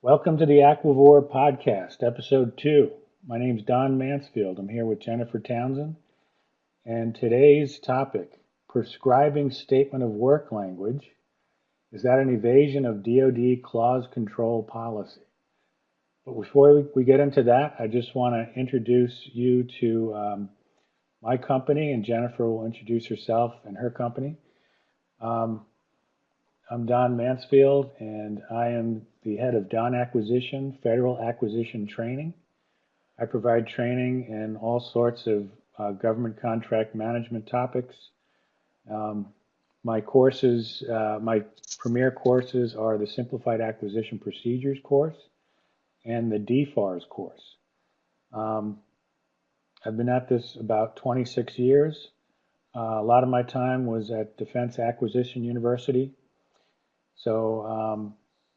Welcome to the Acquivore podcast, episode 2. My name's Don Mansfield. I'm here with Jennifer Townsend, and today's topic, prescribing statement of work language. Is that an evasion of DoD clause control policy? But before we get into that, I just want to introduce you to my company, and Jennifer will introduce herself and her company. I'm Don Mansfield, and I am the head of Don Acquisition, Federal Acquisition Training. I provide training in all sorts of government contract management topics. My courses, my premier courses are the Simplified Acquisition Procedures course and the DFARS course. I've been at this about 26 years. A lot of my time was at Defense Acquisition University. So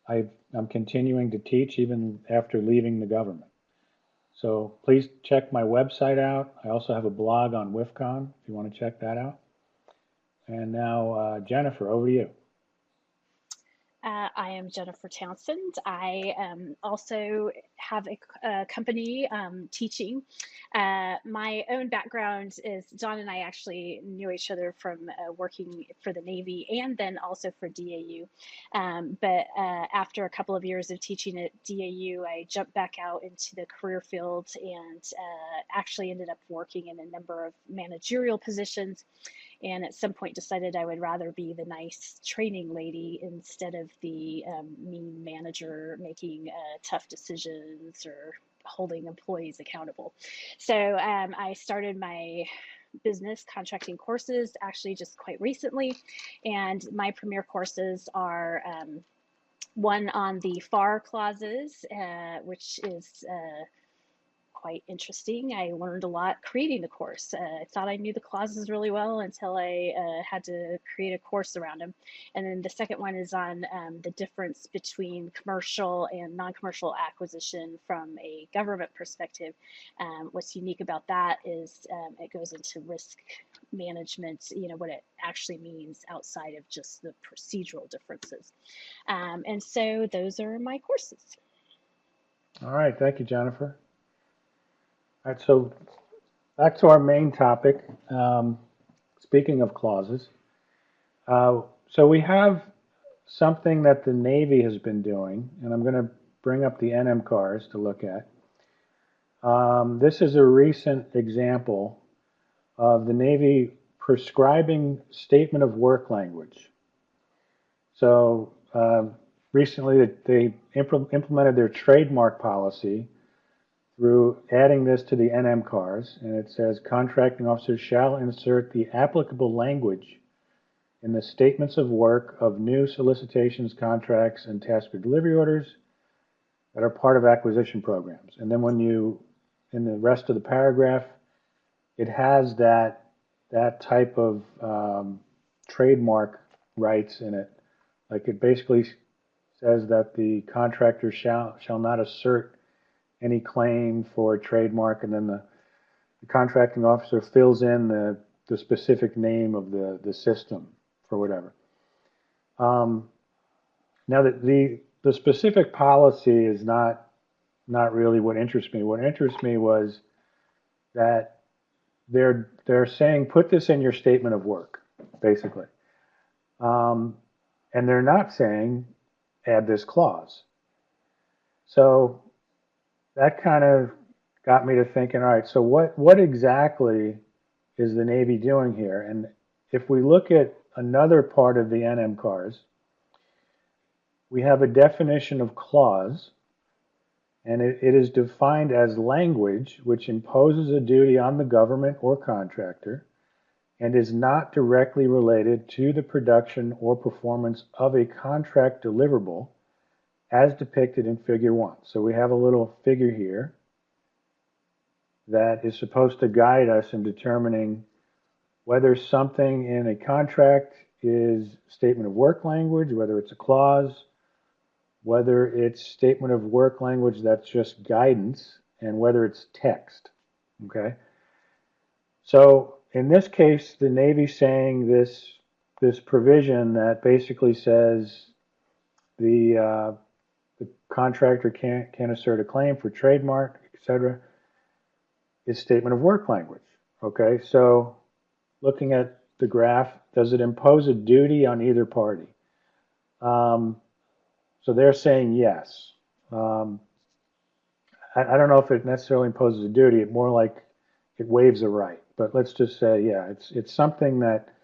I'm continuing to teach even after leaving the government. So please check my website out. I also have a blog on WIFCON if you want to check that out. And now, Jennifer, over to you. I am Jennifer Townsend. I also have a company teaching. My own background is John and I actually knew each other from working for the Navy and then also for DAU. But after a couple of years of teaching at DAU, I jumped back out into the career field and actually ended up working in a number of managerial positions. And at some point decided I would rather be the nice training lady instead of the mean manager making tough decisions or holding employees accountable. So I started my business contracting courses actually just quite recently. And my premier courses are one on the FAR clauses, which is quite interesting. I learned a lot creating the course. I thought I knew the clauses really well until I had to create a course around them. And then the second one is on the difference between commercial and non-commercial acquisition from a government perspective. What's unique about that is it goes into risk management, what it actually means outside of just the procedural differences. And so those are my courses. All right, thank you, Jennifer. All right, so back to our main topic. Speaking of clauses, so we have something that the Navy has been doing, and I'm going to bring up the NMCARs to look at. This is a recent example of the Navy prescribing statement of work language. So recently they implemented their trademark policy through adding this to the NMCARs, and it says contracting officers shall insert the applicable language in the statements of work of new solicitations, contracts, and task or delivery orders that are part of acquisition programs. And then when you, in the rest of the paragraph, it has that type of trademark rights in it. Like it basically says that the contractor shall not assert any claim for a trademark, and then the contracting officer fills in the specific name of the system for whatever. Now the specific policy is not really what interests me. What interests me was that they're saying put this in your statement of work, basically, and they're not saying add this clause. So that kind of got me to thinking, all right, so what exactly is the Navy doing here? And if we look at another part of the NMCARs, we have a definition of clause, and it is defined as language which imposes a duty on the government or contractor and is not directly related to the production or performance of a contract deliverable as depicted in Figure 1. So we have a little figure here that is supposed to guide us in determining whether something in a contract is statement of work language, whether it's a clause, whether it's statement of work language that's just guidance, and whether it's text. Okay? So in this case, the Navy's saying this provision that basically says the the contractor can assert a claim for trademark, etc., is statement of work language. Okay, so looking at the graph, does it impose a duty on either party? So they're saying yes. I don't know if it necessarily imposes a duty. It more like it waives a right. But let's just say, yeah, it's something that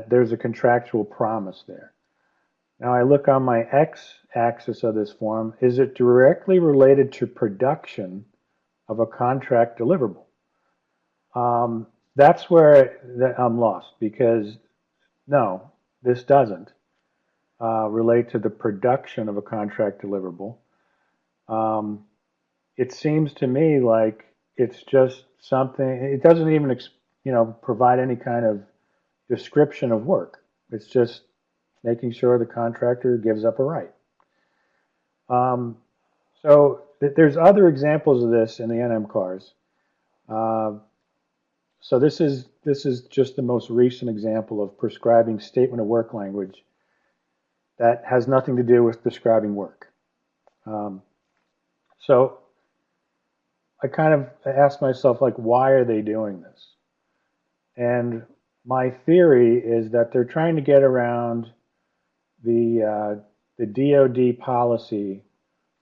there's a contractual promise there. Now I look on my x-axis of this form. Is it directly related to production of a contract deliverable? That's where I'm lost, because no, this doesn't relate to the production of a contract deliverable. It seems to me like it's just something. It doesn't even provide any kind of description of work. It's just making sure the contractor gives up a right. So there's other examples of this in the NMCARs. So this is just the most recent example of prescribing statement of work language that has nothing to do with describing work. So I kind of asked myself, like, why are they doing this? And my theory is that they're trying to get around the DoD policy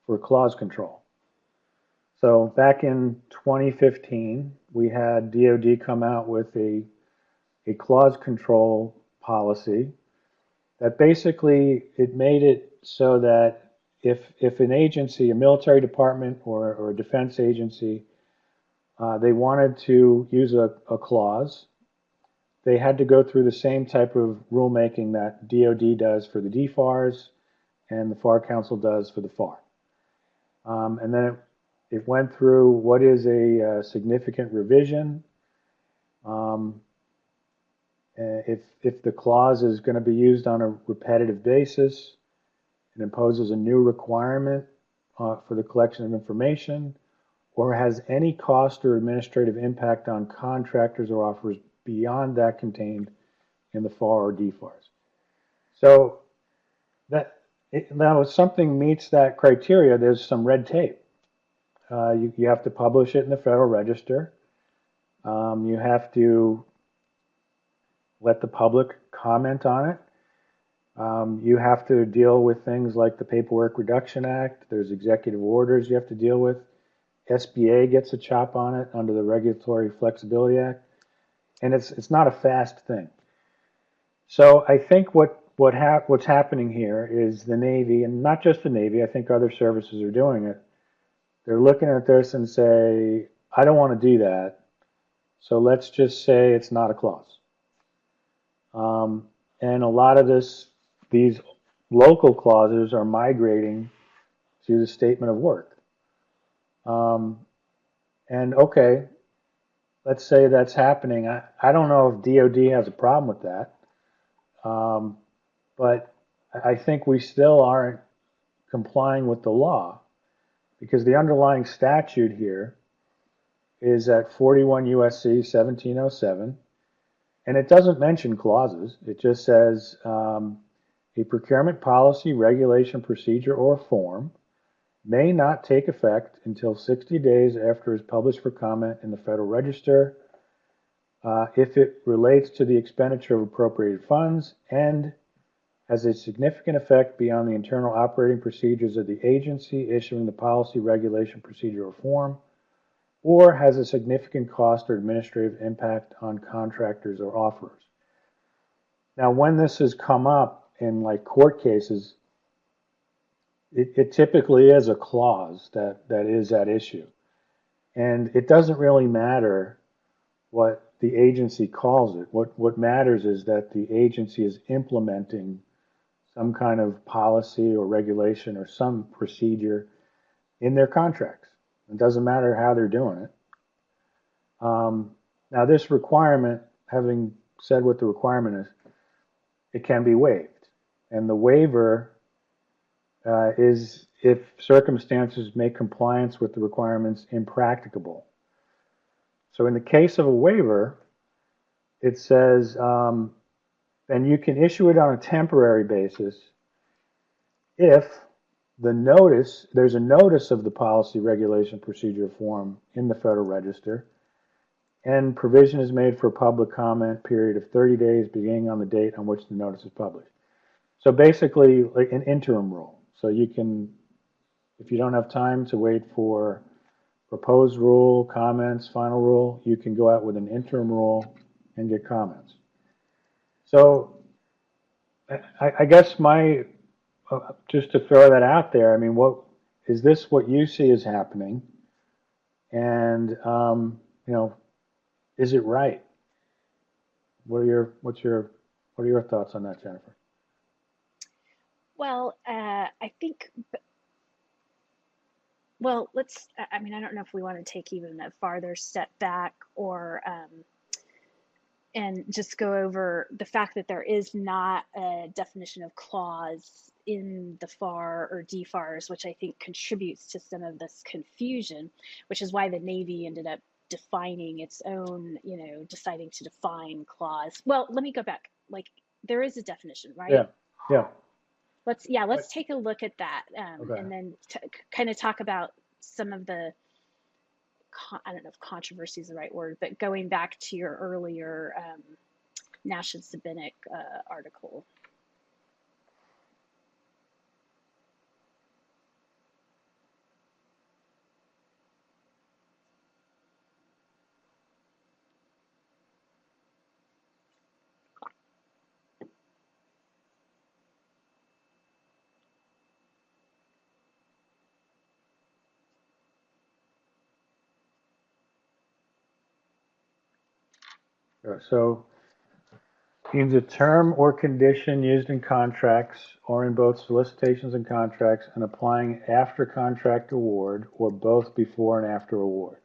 for clause control. So back in 2015, we had DoD come out with a clause control policy that basically it made it so that if an agency, a military department or a defense agency, they wanted to use a clause, they had to go through the same type of rulemaking that DoD does for the DFARS and the FAR Council does for the FAR. And then it went through what is a significant revision. If the clause is going to be used on a repetitive basis, it imposes a new requirement for the collection of information, or has any cost or administrative impact on contractors or offers beyond that contained in the FAR or DFARS. So now if something meets that criteria, there's some red tape. You have to publish it in the Federal Register. You have to let the public comment on it. You have to deal with things like the Paperwork Reduction Act. There's executive orders you have to deal with. SBA gets a chop on it under the Regulatory Flexibility Act. And it's not a fast thing. So I think what's happening here is the Navy, and not just the Navy, I think other services are doing it. They're looking at this and say, I don't want to do that, so let's just say it's not a clause. And a lot of these local clauses are migrating to the statement of work. And okay, let's say that's happening. I don't know if DoD has a problem with that, but I think we still aren't complying with the law, because the underlying statute here is at 41 USC 1707, and it doesn't mention clauses. It just says a procurement policy, regulation, procedure, or form may not take effect until 60 days after it's published for comment in the Federal Register if it relates to the expenditure of appropriated funds and has a significant effect beyond the internal operating procedures of the agency issuing the policy, regulation, procedure, or form, or has a significant cost or administrative impact on contractors or offerers. Now, when this has come up in like court cases, it typically is a clause that is at issue. And it doesn't really matter what the agency calls it. What matters is that the agency is implementing some kind of policy or regulation or some procedure in their contracts. It doesn't matter how they're doing it. Now, this requirement, having said what the requirement is, it can be waived. And the waiver is if circumstances make compliance with the requirements impracticable. So in the case of a waiver, it says, and you can issue it on a temporary basis if the notice, there's a notice of the policy regulation procedure form in the Federal Register, and provision is made for a public comment period of 30 days beginning on the date on which the notice is published. So basically, like an interim rule. So you can, if you don't have time to wait for proposed rule, comments, final rule, you can go out with an interim rule and get comments. So I guess just to throw that out there, I mean, what is this what you see is happening? And, is it right? What are your thoughts on that, Jennifer? Well, I think, well, I mean, I don't know if we want to take even a farther step back or, and just go over the fact that there is not a definition of clause in the FAR or DFARS, which I think contributes to some of this confusion, which is why the Navy ended up defining its own, deciding to define clause. Well, let me go back. Like, there is a definition, right? Yeah, yeah. Let's take a look at that, Okay. and then kind of talk about some of the, I don't know if controversy is the right word, but going back to your earlier Nash and Sabinic article. Sure. So means a term or condition used in contracts or in both solicitations and contracts and applying after contract award or both before and after award.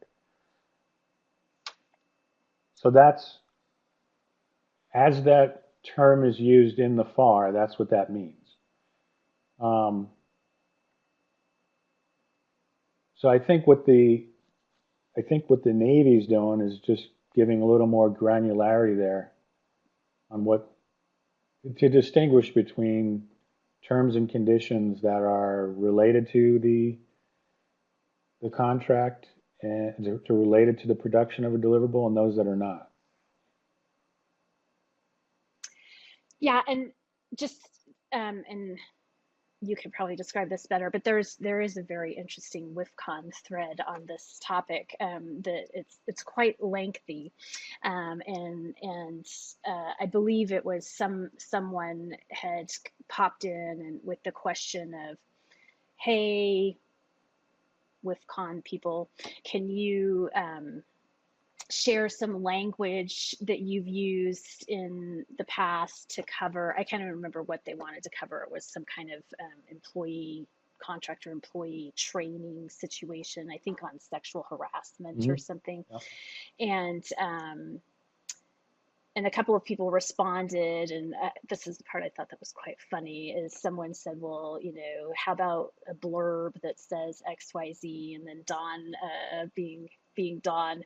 So that's, as that term is used in the FAR, that's what that means. So I think what the Navy's doing is just giving a little more granularity there on what to distinguish between terms and conditions that are related to the contract and to related to the production of a deliverable and those that are not. Yeah, and just and you could probably describe this better, but there is a very interesting WIFCON thread on this topic that it's quite lengthy, and I believe it was someone had popped in and with the question of, hey, WIFCON people, can you share some language that you've used in the past to cover, I can't even remember what they wanted to cover. It was some kind of contractor employee training situation, I think on sexual harassment or something. Yep. And a couple of people responded, and this is the part I thought that was quite funny, is someone said, well, how about a blurb that says XYZ? And then Don, being Don,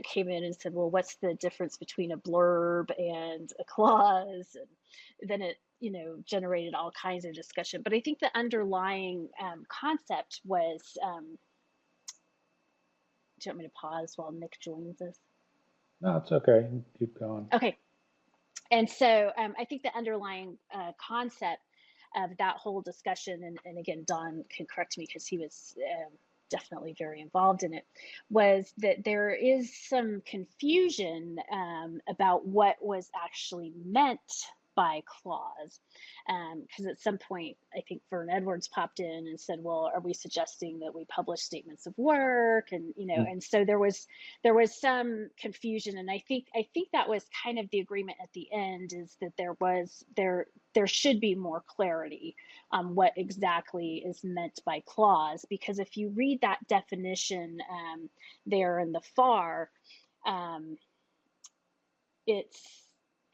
came in and said, well, what's the difference between a blurb and a clause? And then it, generated all kinds of discussion. But I think the underlying concept was, do you want me to pause while Nick joins us? No, it's okay. Keep going. Okay. And so I think the underlying concept of that whole discussion, and again, Don can correct me because he was definitely very involved in it, was that there is some confusion about what was actually meant by clause. Because at some point, I think Vern Edwards popped in and said, well, are we suggesting that we publish statements of work? And, and so there was some confusion. And I think that was kind of the agreement at the end, is that there should be more clarity on what exactly is meant by clause. Because if you read that definition there in the FAR, it's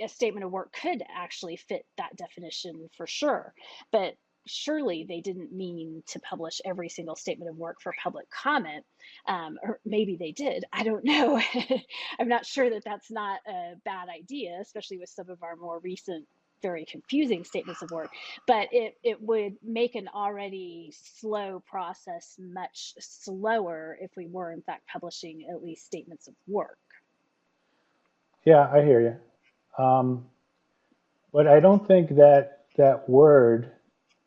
a statement of work could actually fit that definition for sure, but surely they didn't mean to publish every single statement of work for public comment, or maybe they did, I don't know. I'm not sure that that's not a bad idea, especially with some of our more recent very confusing statements of work, but it would make an already slow process much slower if we were in fact publishing at least statements of work. Yeah, I hear you. But I don't think that that word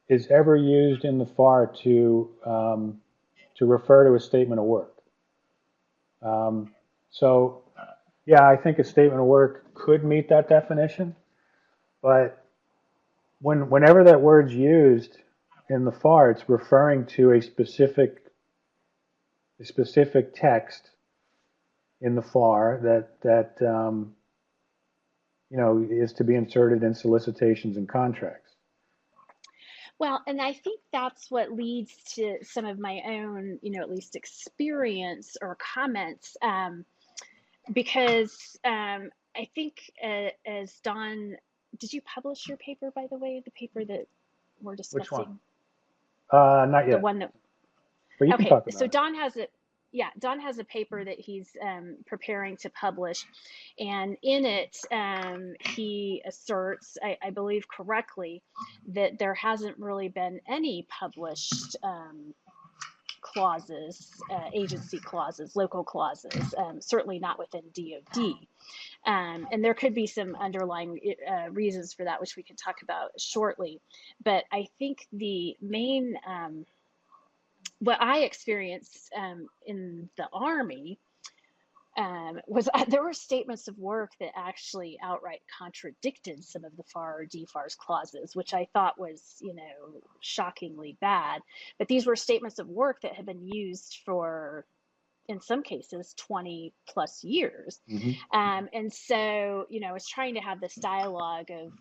is ever used in the FAR to refer to a statement of work. Um, so, yeah, I think a statement of work could meet that definition, but whenever that word's used in the FAR, it's referring to a specific text in the FAR that is to be inserted in solicitations and contracts. Well, and I think that's what leads to some of my own, at least experience or comments, because I think as Don, did you publish your paper, by the way, the paper that we're Which one? discussing? Not The yet, one that, but you can okay, talk so about it. Don has it. Yeah, Don has a paper that he's preparing to publish, and in it he asserts, I believe correctly, that there hasn't really been any published clauses, agency clauses, local clauses, certainly not within DoD. And there could be some underlying reasons for that, which we can talk about shortly. But I think the main, what I experienced in the Army was there were statements of work that actually outright contradicted some of the FAR or DFARS clauses, which I thought was, shockingly bad. But these were statements of work that had been used for, in some cases, 20 plus years. Mm-hmm. And so, I was trying to have this dialogue of,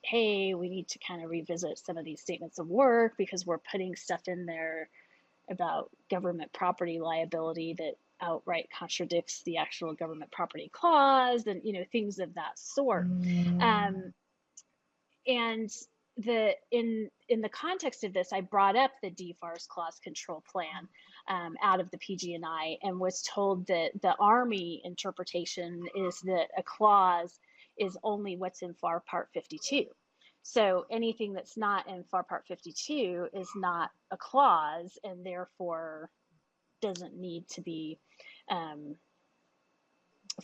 hey, we need to kind of revisit some of these statements of work because we're putting stuff in there about government property liability that outright contradicts the actual government property clause, and things of that sort. And in the context of this, I brought up the DFARS clause control plan out of the PG&I and was told that the Army interpretation is that a clause is only what's in FAR Part 52. So anything that's not in FAR Part 52 is not a clause, and therefore doesn't need to be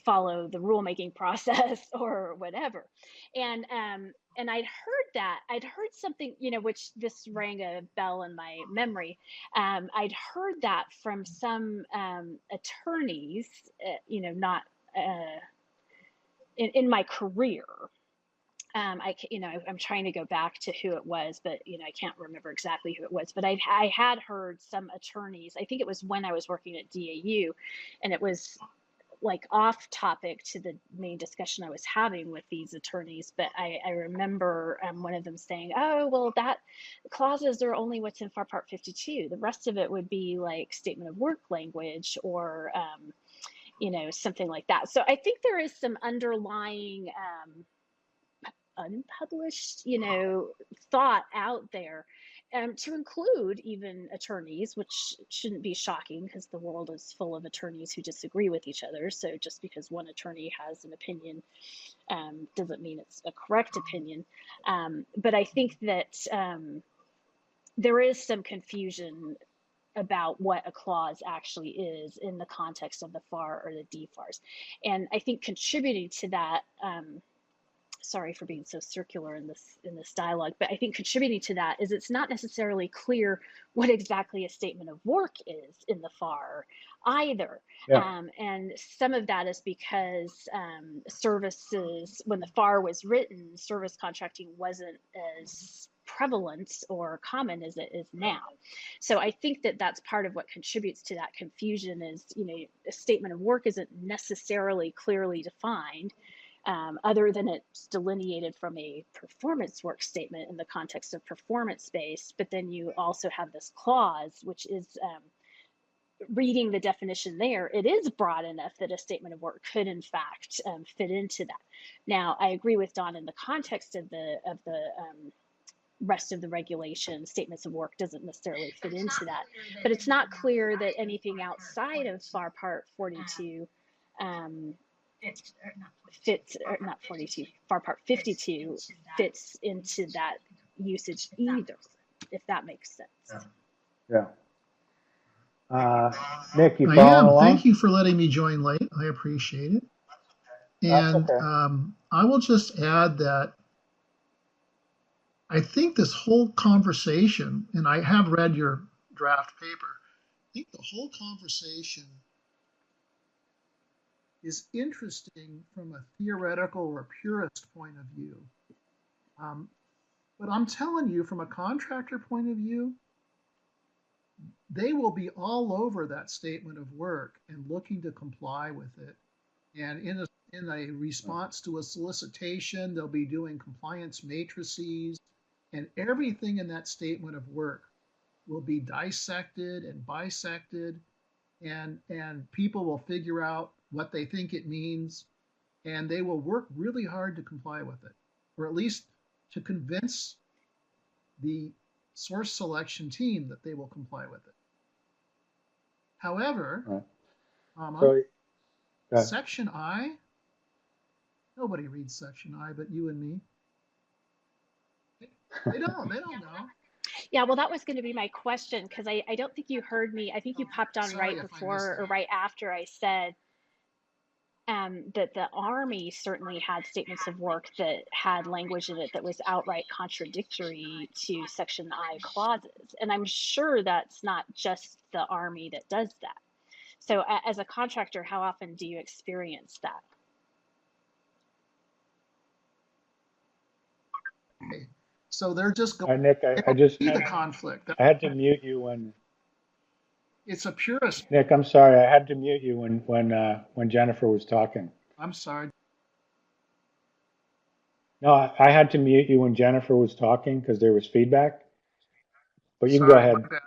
follow the rulemaking process or whatever. And I'd heard something, which this rang a bell in my memory. I'd heard that from some attorneys, not in my career. I'm trying to go back to who it was, but I can't remember exactly who it was. But I had heard some attorneys. I think it was when I was working at DAU, and it was like off topic to the main discussion I was having with these attorneys. But I remember one of them saying, "Oh, well, that clauses are only what's in FAR Part 52. The rest of it would be like statement of work language or." Something like that. So I think there is some underlying unpublished, thought out there, to include even attorneys, which shouldn't be shocking because the world is full of attorneys who disagree with each other. So just because one attorney has an opinion doesn't mean it's a correct opinion. But I think that there is some confusion about what a clause actually is in the context of the FAR or the DFARS. And I think contributing to that, sorry for being so circular in this dialogue, but I think contributing to that is it's not necessarily clear what exactly a statement of work is in the FAR either. Yeah. And some of that is because services, when the FAR was written, service contracting wasn't as prevalent or common as it is now. So I think that that's part of what contributes to that confusion is, a statement of work isn't necessarily clearly defined. Other than it's delineated from a performance work statement in the context of performance-based, but then you also have this clause, which is reading the definition there, it is broad enough that a statement of work could in fact fit into that. Now, I agree with Don in the context of the rest of the regulation, statements of work doesn't necessarily fit into that, but it's not clear that anything outside of FAR Part 42 fits, or not 42, FAR part 52 fits into that usage either, if that makes sense. Yeah. Nick, you I following am. Thank along? you for letting me join late. I appreciate it. That's And okay. I will just add that I think this whole conversation, and I have read your draft paper, I think the whole conversation is interesting from a theoretical or purist point of view. But I'm telling you, from a contractor point of view, they will be all over that statement of work and looking to comply with it. And in a response to a solicitation, they'll be doing compliance matrices, and everything in that statement of work will be dissected and bisected, and people will figure out what they think it means, and they will work really hard to comply with it, or at least to convince the source selection team that they will comply with it. However, Right. comma, So, section I, nobody reads section I but you and me. They don't know. Yeah, well, that was going to be my question, because I don't think you heard me. I think you popped on Sorry right if I missed before or that. right after I said that the Army certainly had statements of work that had language in it that was outright contradictory to Section I clauses. And I'm sure that's not just the Army that does that. So as a contractor, how often do you experience that? Okay. So they're just going Nick, I just to the conflict. I had to mute you when It's a purist. Nick. I'm sorry, I had to mute you when Jennifer was talking. I'm sorry. No, I had to mute you when Jennifer was talking because there was feedback. But you can go Sorry, ahead. my bad.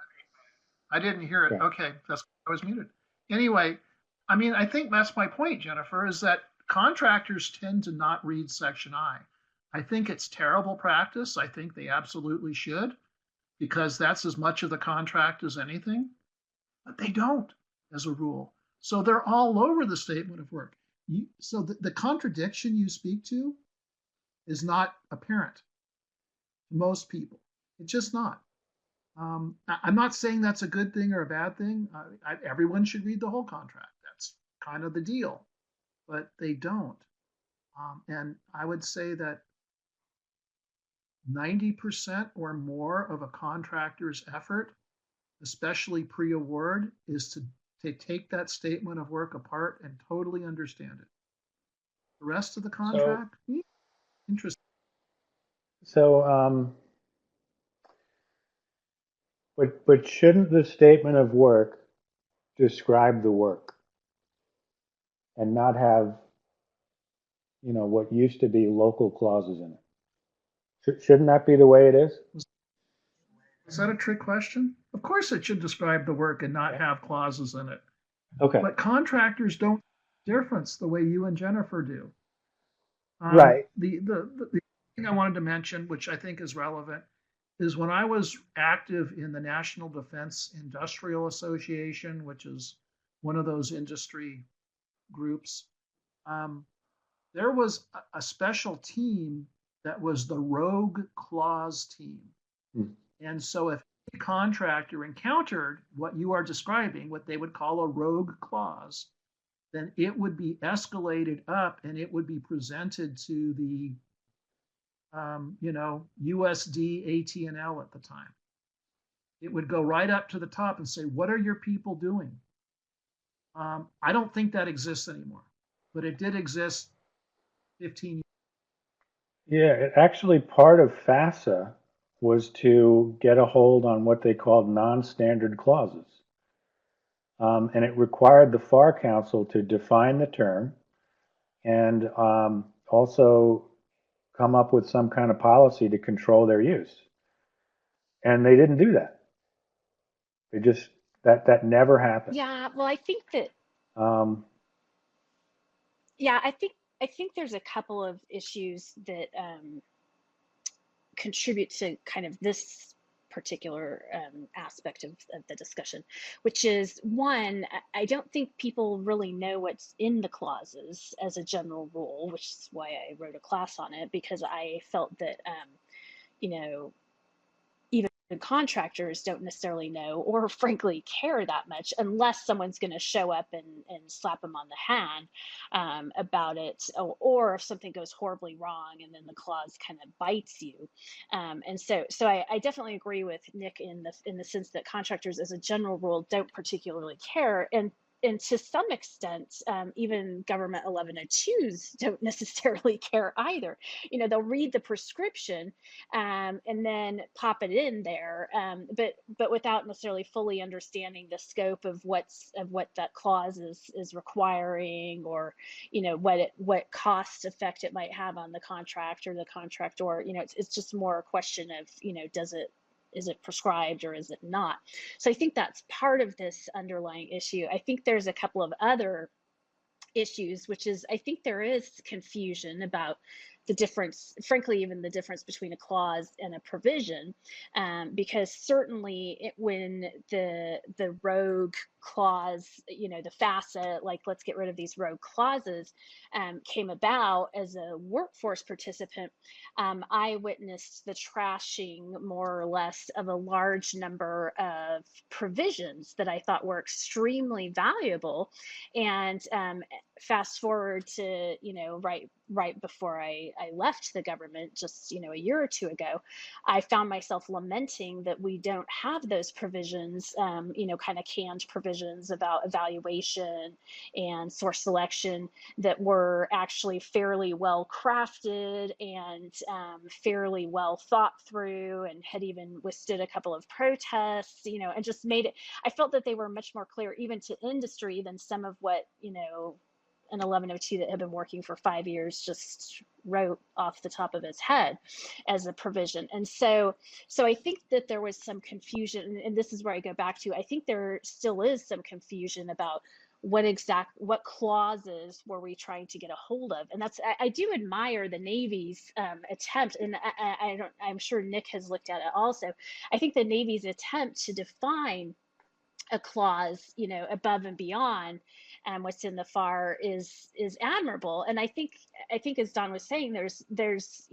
I didn't hear it. Okay. Okay, I was muted. Anyway, I mean, I think that's my point, Jennifer, is that contractors tend to not read Section I. I think it's terrible practice. I think they absolutely should, because that's as much of the contract as anything. But they don't, as a rule. So they're all over the statement of work. So the contradiction you speak to is not apparent to most people. It's just not. I'm not saying that's a good thing or a bad thing. Everyone should read the whole contract. That's kind of the deal, but they don't. And I would say that 90% or more of a contractor's effort, especially pre-award, is to take that statement of work apart and totally understand it. The rest of the So, contract, interesting. so, but shouldn't the statement of work describe the work and not have, what used to be local clauses in it? Shouldn't that be the way it is? Is that a trick question? Of course, it should describe the work and not have clauses in it. Okay. But contractors don't difference the way you and Jennifer do. Right. The thing I wanted to mention, which I think is relevant, is when I was active in the National Defense Industrial Association, which is one of those industry groups, there was a special team that was the rogue clause team. Hmm. And so if a contractor encountered what you are describing, what they would call a rogue clause, then it would be escalated up and it would be presented to the USD AT&L at the time. It would go right up to the top and say, what are your people doing? I don't think that exists anymore, but it did exist 15 years. Yeah, actually part of FASA was to get a hold on what they called non-standard clauses. And it required the FAR Council to define the term and also come up with some kind of policy to control their use. And they didn't do that. They just, that never happened. Yeah, well, I think that, Um, yeah, I think there's a couple of issues that contribute to kind of this particular aspect of the discussion, which is one, I don't think people really know what's in the clauses as a general rule, which is why I wrote a class on it, because I felt that, you know, even contractors don't necessarily know or frankly care that much unless someone's going to show up and slap them on the hand about it, or if something goes horribly wrong and then the clause kind of bites you. And so I definitely agree with Nick in the sense that contractors as a general rule don't particularly care, and to some extent, even government 1102s don't necessarily care either. You know, they'll read the prescription and then pop it in there, but without necessarily fully understanding the scope of what that clause is requiring, or what cost effect it might have on the contract or the contractor. It's just more a question of is it prescribed or is it not? So I think that's part of this underlying issue. I think there's a couple of other issues, which is I think there is confusion about the difference, frankly, even the difference between a clause and a provision, because certainly when the rogue clause, the facet, like let's get rid of these rogue clauses, came about as a workforce participant, I witnessed the trashing, more or less, of a large number of provisions that I thought were extremely valuable. And fast forward to right before I left the government just a year or two ago, I found myself lamenting that we don't have those provisions, kind of canned provisions about evaluation and source selection that were actually fairly well crafted and fairly well thought through, and had even withstood a couple of protests, and just made it. I felt that they were much more clear even to industry than some of what an 1102 that had been working for 5 years just wrote off the top of his head as a provision. And so I think that there was some confusion, and this is where I go back to, I think there still is some confusion about what clauses were we trying to get a hold of. And I do admire the Navy's attempt, and I'm sure Nick has looked at it also. I think the Navy's attempt to define a clause, above and beyond what's in the FAR is admirable. And I think as Don was saying, there's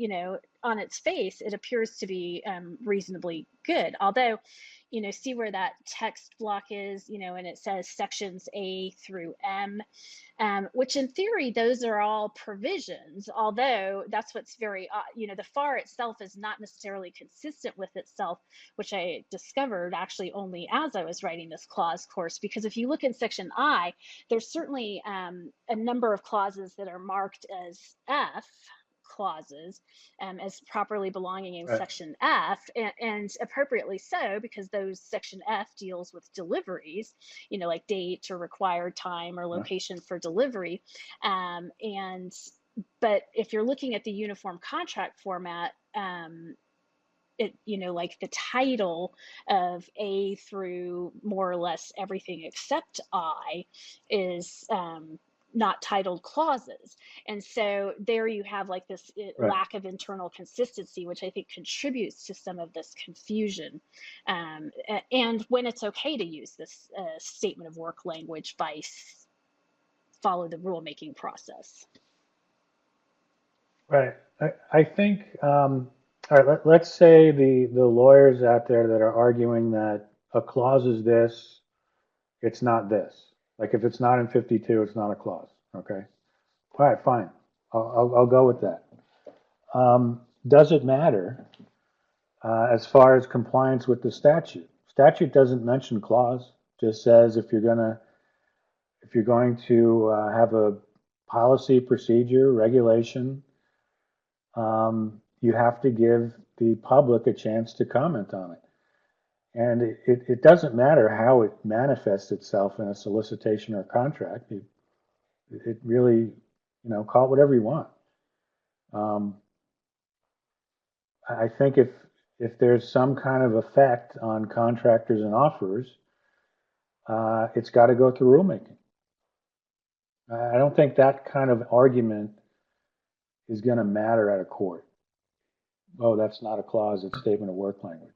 on its face, it appears to be reasonably good. Although, see where that text block is, and it says sections A through M, which in theory, those are all provisions, although that's what's very, the FAR itself is not necessarily consistent with itself, which I discovered actually only as I was writing this clause course, because if you look in section I, there's certainly a number of clauses that are marked as F clauses, as properly belonging in section F, and appropriately so, because those section F deals with deliveries, like date or required time or location for delivery. But if you're looking at the uniform contract format, it, like the title of A through more or less everything except I is not titled clauses. And so there you have like this lack of internal consistency, which I think contributes to some of this confusion. And when it's okay to use this statement of work language by follow the rulemaking process. Right. I think, all right, let's say the lawyers out there that are arguing that a clause is this, it's not this. Like if it's not in 52, it's not a clause. Okay. All right, fine. I'll go with that. Does it matter as far as compliance with the statute? Statute doesn't mention clause. Just says if you're going to have a policy, procedure, regulation, you have to give the public a chance to comment on it. And it doesn't matter how it manifests itself in a solicitation or contract. It really, call it whatever you want. I think if there's some kind of effect on contractors and offerers, it's got to go through rulemaking. I don't think that kind of argument is going to matter at a court. Oh, that's not a clause, it's statement of work language.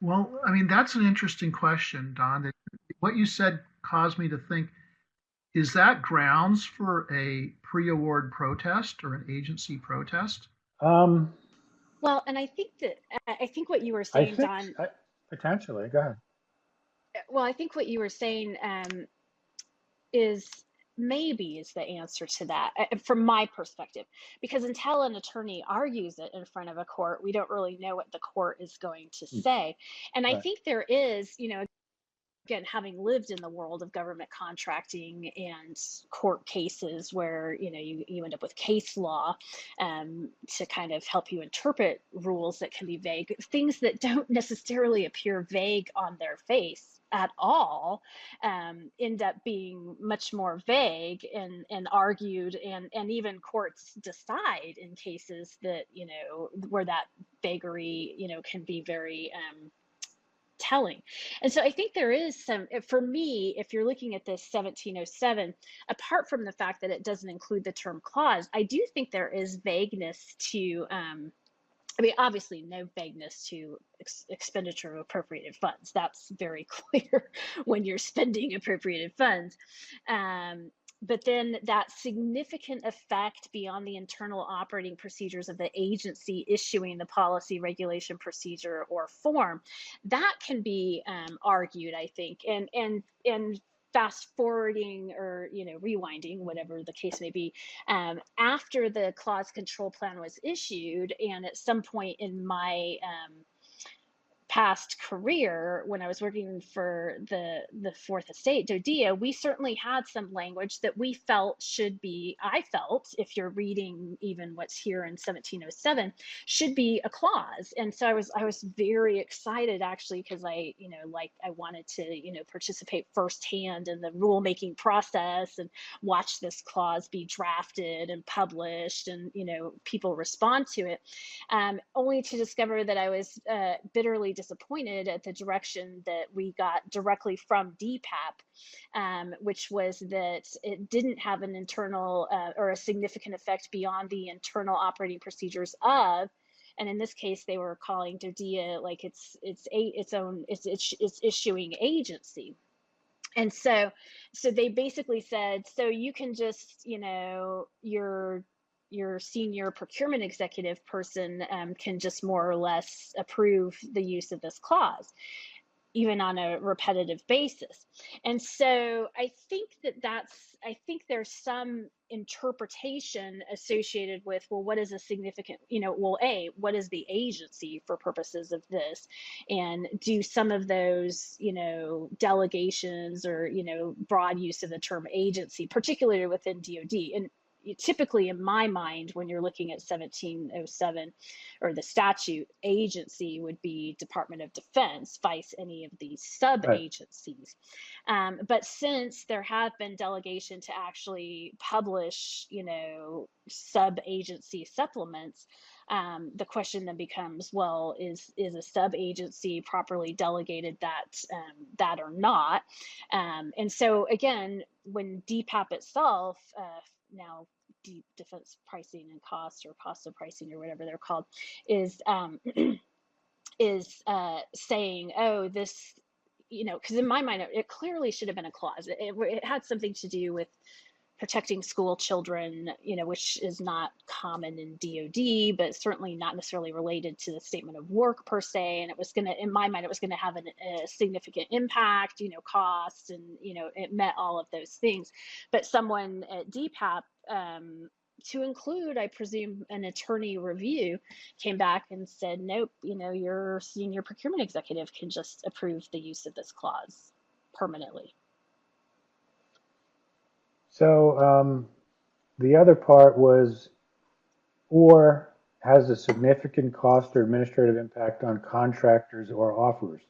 Well, I mean, that's an interesting question, Don. What you said caused me to think, is that grounds for a pre-award protest or an agency protest? Um, Well, and I think that I think what you were I saying, think Don. potentially. Go ahead. Well, I think what you were saying is maybe is the answer to that from my perspective, because until an attorney argues it in front of a court, we don't really know what the court is going to Hmm, say. And I right. think there is, again, having lived in the world of government contracting and court cases where, you end up with case law to kind of help you interpret rules that can be vague, things that don't necessarily appear vague on their face at all, end up being much more vague and argued, and even courts decide in cases that, where that vagary, can be very telling. And so I think there is some, for me, if you're looking at this 1707, apart from the fact that it doesn't include the term clause, I do think there is vagueness to, I mean, obviously, no vagueness to expenditure of appropriated funds. That's very clear when you're spending appropriated funds. But then that significant effect beyond the internal operating procedures of the agency issuing the policy, regulation, procedure, or form, that can be argued, I think, and fast forwarding or rewinding, whatever the case may be, after the clause control plan was issued, and at some point in my past career when I was working for the Fourth Estate, Dodia, we certainly had some language that we felt should be, I felt, if you're reading even what's here in 1707, should be a clause. And so I was very excited actually, because I wanted to participate firsthand in the rulemaking process and watch this clause be drafted and published and people respond to it, only to discover that I was bitterly disappointed at the direction that we got directly from DPAP, which was that it didn't have an internal or a significant effect beyond the internal operating procedures of, and in this case they were calling DODIA like its issuing agency. And so they basically said, so you can just, your senior procurement executive person can just more or less approve the use of this clause, even on a repetitive basis. And so I think I think there's some interpretation associated with, well, what is a significant, well, what is the agency for purposes of this? And do some of those, delegations or, broad use of the term agency, particularly within DOD, and typically in my mind, when you're looking at 1707 or the statute, agency would be Department of Defense, vice any of these sub Right. agencies. But since there have been delegation to actually publish, sub agency supplements, the question then becomes, well, is a sub agency properly delegated that or not? And so again, when DPAP itself, now defense pricing and cost, or cost of pricing, or whatever they're called, is saying, oh, this, because in my mind it clearly should have been a clause. It had something to do with protecting school children, which is not common in DoD, but certainly not necessarily related to the statement of work per se. And it was going to, in my mind, it was going to have a significant impact, cost, and it met all of those things. But someone at DPAP, to include, I presume, an attorney review, came back and said, nope, your senior procurement executive can just approve the use of this clause permanently. So the other part was, or has a significant cost or administrative impact on contractors or offers.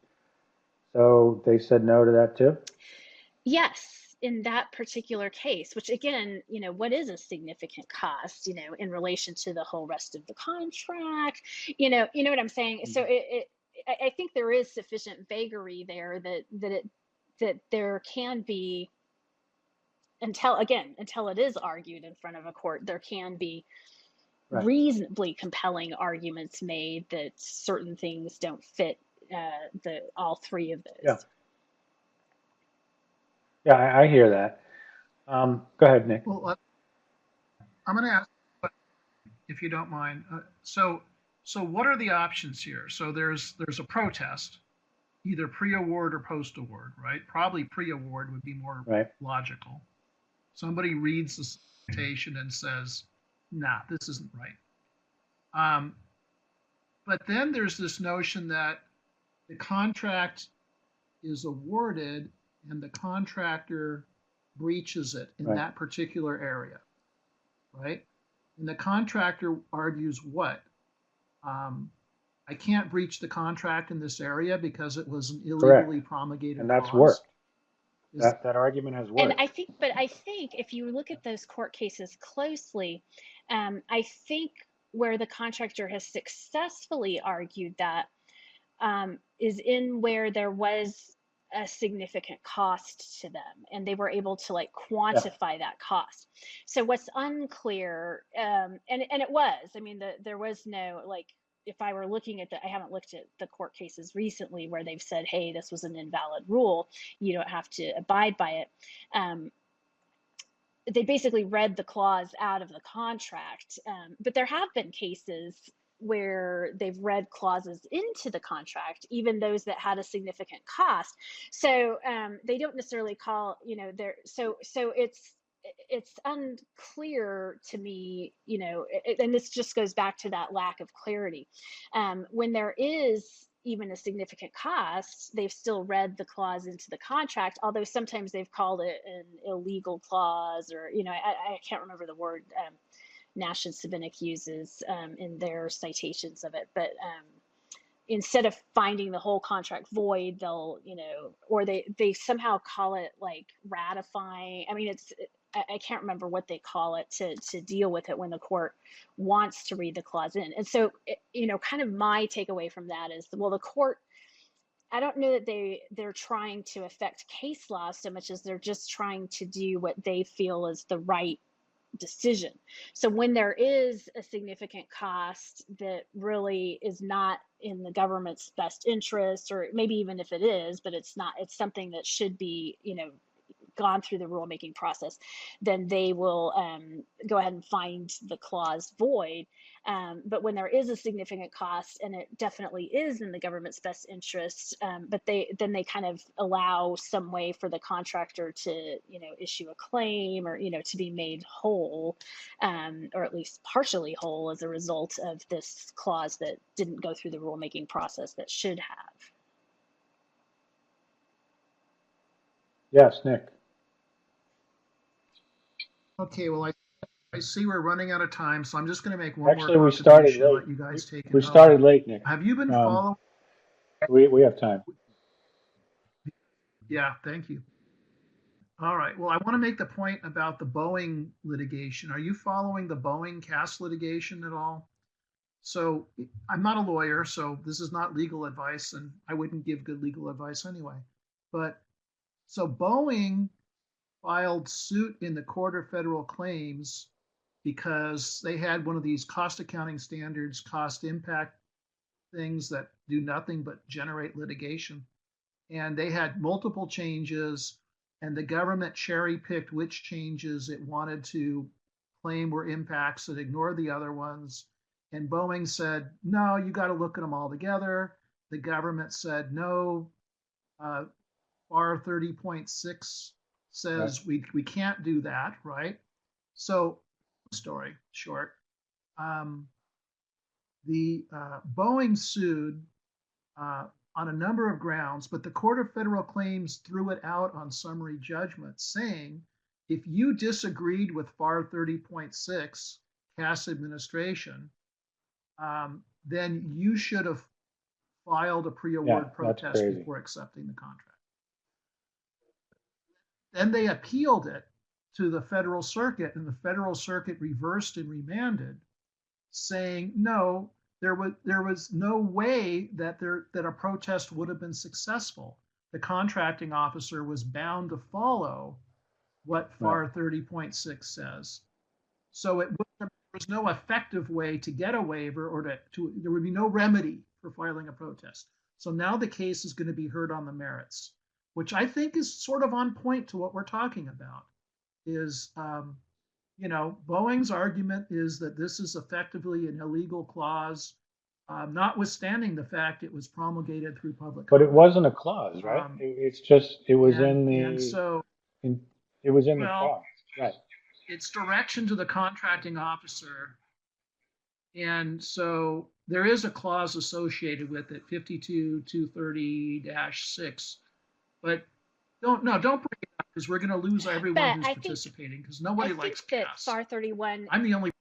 So they said no to that too? Yes, in that particular case, which again, what is a significant cost, in relation to the whole rest of the contract, you know what I'm saying? So I think there is sufficient vagary there that there can be, until it is argued in front of a court, there can be Right. reasonably compelling arguments made that certain things don't fit all three of those. Yeah. Yeah, I hear that. Go ahead, Nick. Well, I'm going to ask, if you don't mind. So what are the options here? So there's a protest, either pre-award or post-award, right? Probably pre-award would be more Right. logical. Somebody reads the citation and says, nah, this isn't right. But then there's this notion that the contract is awarded and the contractor breaches it in Right. that particular area, right? And the contractor argues what? I can't breach the contract in this area because it was an illegally promulgated And that's clause. worked. That argument has worked. And I think if you look at those court cases closely, I think where the contractor has successfully argued that is in where there was a significant cost to them and they were able to like quantify that cost. So what's unclear, and it was, I mean, there was no, like, if I were looking at I haven't looked at the court cases recently where they've said, hey, this was an invalid rule, you don't have to abide by it. They basically read the clause out of the contract, but there have been cases where they've read clauses into the contract, even those that had a significant cost. So they don't necessarily call, so it's unclear to me, and this just goes back to that lack of clarity. When there is even a significant cost, they've still read the clause into the contract, although sometimes they've called it an illegal clause, or, I can't remember the word Nash and Sabinic uses in their citations of it, but instead of finding the whole contract void, they'll, or they somehow call it like ratifying. I mean, I can't remember what they call it to deal with it when the court wants to read the clause in. And so, kind of my takeaway from that is, well, the court, I don't know that they're trying to affect case law so much as they're just trying to do what they feel is the right decision. So when there is a significant cost that really is not in the government's best interest, or maybe even if it is, but it's not, it's something that should be, gone through the rulemaking process, then they will go ahead and find the clause void. But when there is a significant cost, and it definitely is in the government's best interest, but they kind of allow some way for the contractor to, issue a claim, or, to be made whole, or at least partially whole as a result of this clause that didn't go through the rulemaking process that should have. Yes, Nick. Okay, well, I see we're running out of time, so I'm just going to make one Actually, more we started contribution and late. let you guys take it We home. started late, Nick. Have you been following? We have time. Yeah, thank you. All right. Well, I want to make the point about the Boeing litigation. Are you following the Boeing CAS litigation at all? So I'm not a lawyer, so this is not legal advice, and I wouldn't give good legal advice anyway. But so Boeing filed suit in the Court of Federal Claims because they had one of these cost accounting standards, cost impact things that do nothing but generate litigation. And they had multiple changes, and the government cherry picked which changes it wanted to claim were impacts that ignored the other ones. And Boeing said, no, you got to look at them all together. The government said, no, FAR 30.6 says we can't do that, right? So, story short, the Boeing sued on a number of grounds, but the Court of Federal Claims threw it out on summary judgment, saying if you disagreed with FAR 30.6 CAS administration, then you should have filed a pre-award protest before accepting the contract. Then they appealed it to the Federal Circuit, and the Federal Circuit reversed and remanded, saying no, there was no way that a protest would have been successful. The contracting officer was bound to follow what FAR 30.6 says. So there was no effective way to get a waiver, or there would be no remedy for filing a protest. So now the case is going to be heard on the merits, which I think is sort of on point to what we're talking about. Is Boeing's argument is that this is effectively an illegal clause, notwithstanding the fact it was promulgated through public But it comment. wasn't a clause, right? It's just, it was And in so, it was in the well, FAR, right? it's direction to the contracting officer. And so there is a clause associated with it, 52-230-6. But don't bring it up because we're going to lose everyone But who's I think participating because nobody I likes think that gas. FAR 31, I'm the only.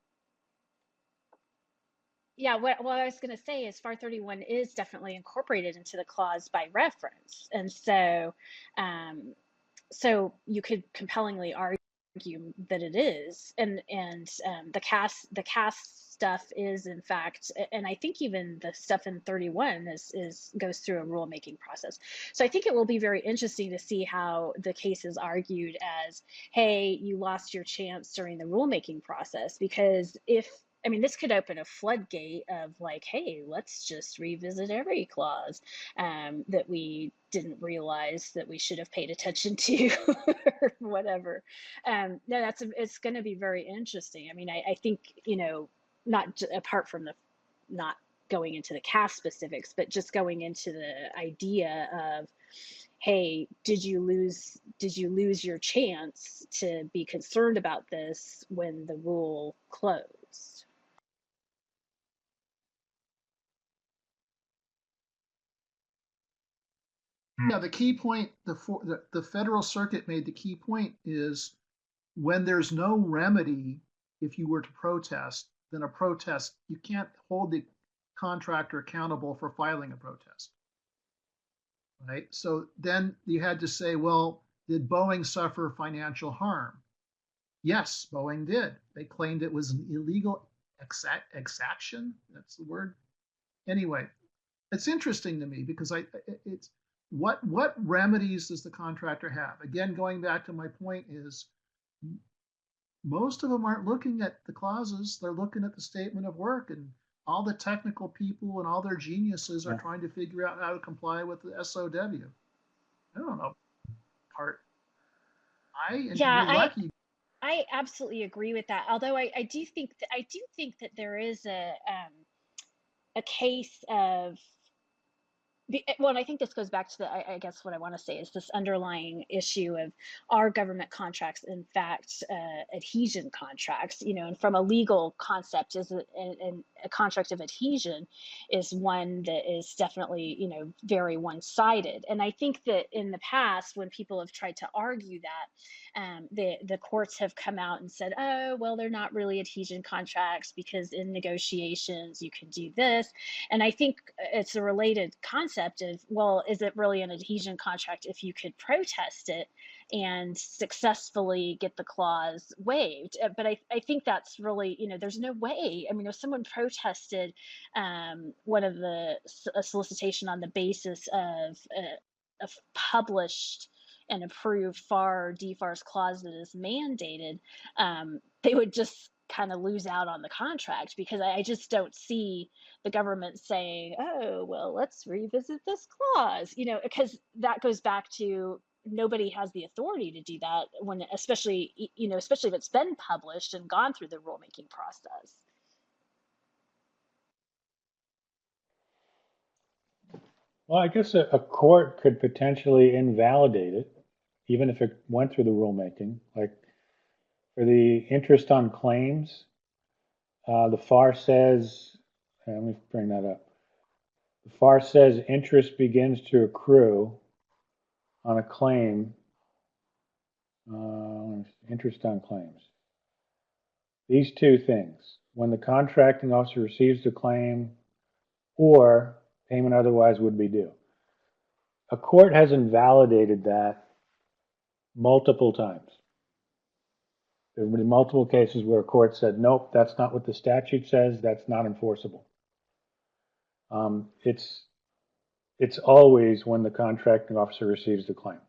yeah, what I was going to say is FAR 31 is definitely incorporated into the clause by reference, and so you could compellingly argue that it is, and the CAS stuff is in fact, and I think even the stuff in 31 is goes through a rulemaking process. So I think it will be very interesting to see how the case is argued as, hey, you lost your chance during the rulemaking process, because I mean, this could open a floodgate of like, hey, let's just revisit every clause that we didn't realize that we should have paid attention to, or whatever. No, it's going to be very interesting. I mean, I think, not apart from the not going into the cast specifics, but just going into the idea of, hey, did you lose your chance to be concerned about this when the rule closed? Yeah, the key point, the Federal Circuit made the key point is when there's no remedy, if you were to protest, then a protest, you can't hold the contractor accountable for filing a protest. Right? So then you had to say, well, did Boeing suffer financial harm? Yes, Boeing did. They claimed it was an illegal exaction. That's the word. Anyway, it's interesting to me because it's what remedies does the contractor have? Again, going back to my point is most of them aren't looking at the clauses. They're looking at the statement of work, and all the technical people and all their geniuses are trying to figure out how to comply with the SOW. I don't know. Yeah, I absolutely agree with that. Although I do think that there is a case of, well, and I think this goes back to I guess what I want to say is this underlying issue of, are government contracts in fact adhesion contracts? And from a legal concept, is it a contract of adhesion is one that is definitely very one-sided. And I think that in the past, when people have tried to argue that, the courts have come out and said, oh, well, they're not really adhesion contracts because in negotiations you can do this. And I think it's a related concept of, well, is it really an adhesion contract if you could protest it and successfully get the clause waived? But I think that's really, there's no way. I mean, if someone protested one of a solicitation on the basis of a published and approved FAR DFARS clause that is mandated, they would just kind of lose out on the contract, because I just don't see the government saying, oh, well, let's revisit this clause, because that goes back to, nobody has the authority to do that when, especially if it's been published and gone through the rulemaking process. Well, I guess a court could potentially invalidate it, even if it went through the rulemaking. Like for the interest on claims, the FAR says, let me bring that up. The FAR says interest begins to accrue on a claim, interest on claims. These two things, when the contracting officer receives the claim or payment otherwise would be due. A court has invalidated that multiple times. There have been multiple cases where a court said, nope, that's not what the statute says, that's not enforceable. It's always when the contracting officer receives the claim.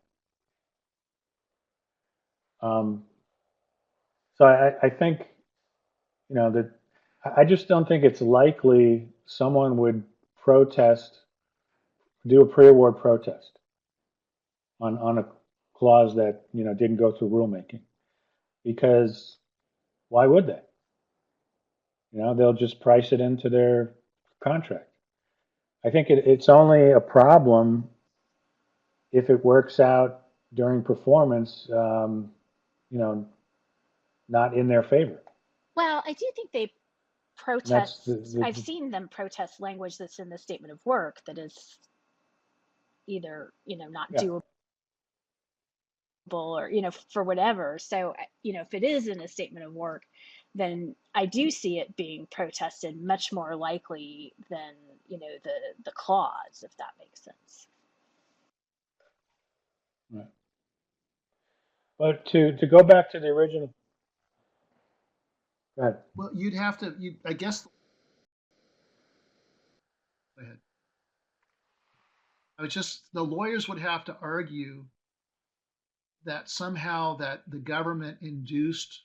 So I think, that I just don't think it's likely someone would protest do a pre-award protest on a clause that, didn't go through rulemaking, because why would they? They'll just price it into their contract. I think it's only a problem if it works out during performance, not in their favor. Well, I do think they That's protest. I've seen them protest language that's in the statement of work that is either, not yeah. doable or, for whatever. So, if it is in a statement of work, then I do see it being protested much more likely than, the clause, if that makes sense. Right. But to go back to the original. Go ahead. Well, you'd have to, I guess. Go ahead. The lawyers would have to argue that somehow that the government induced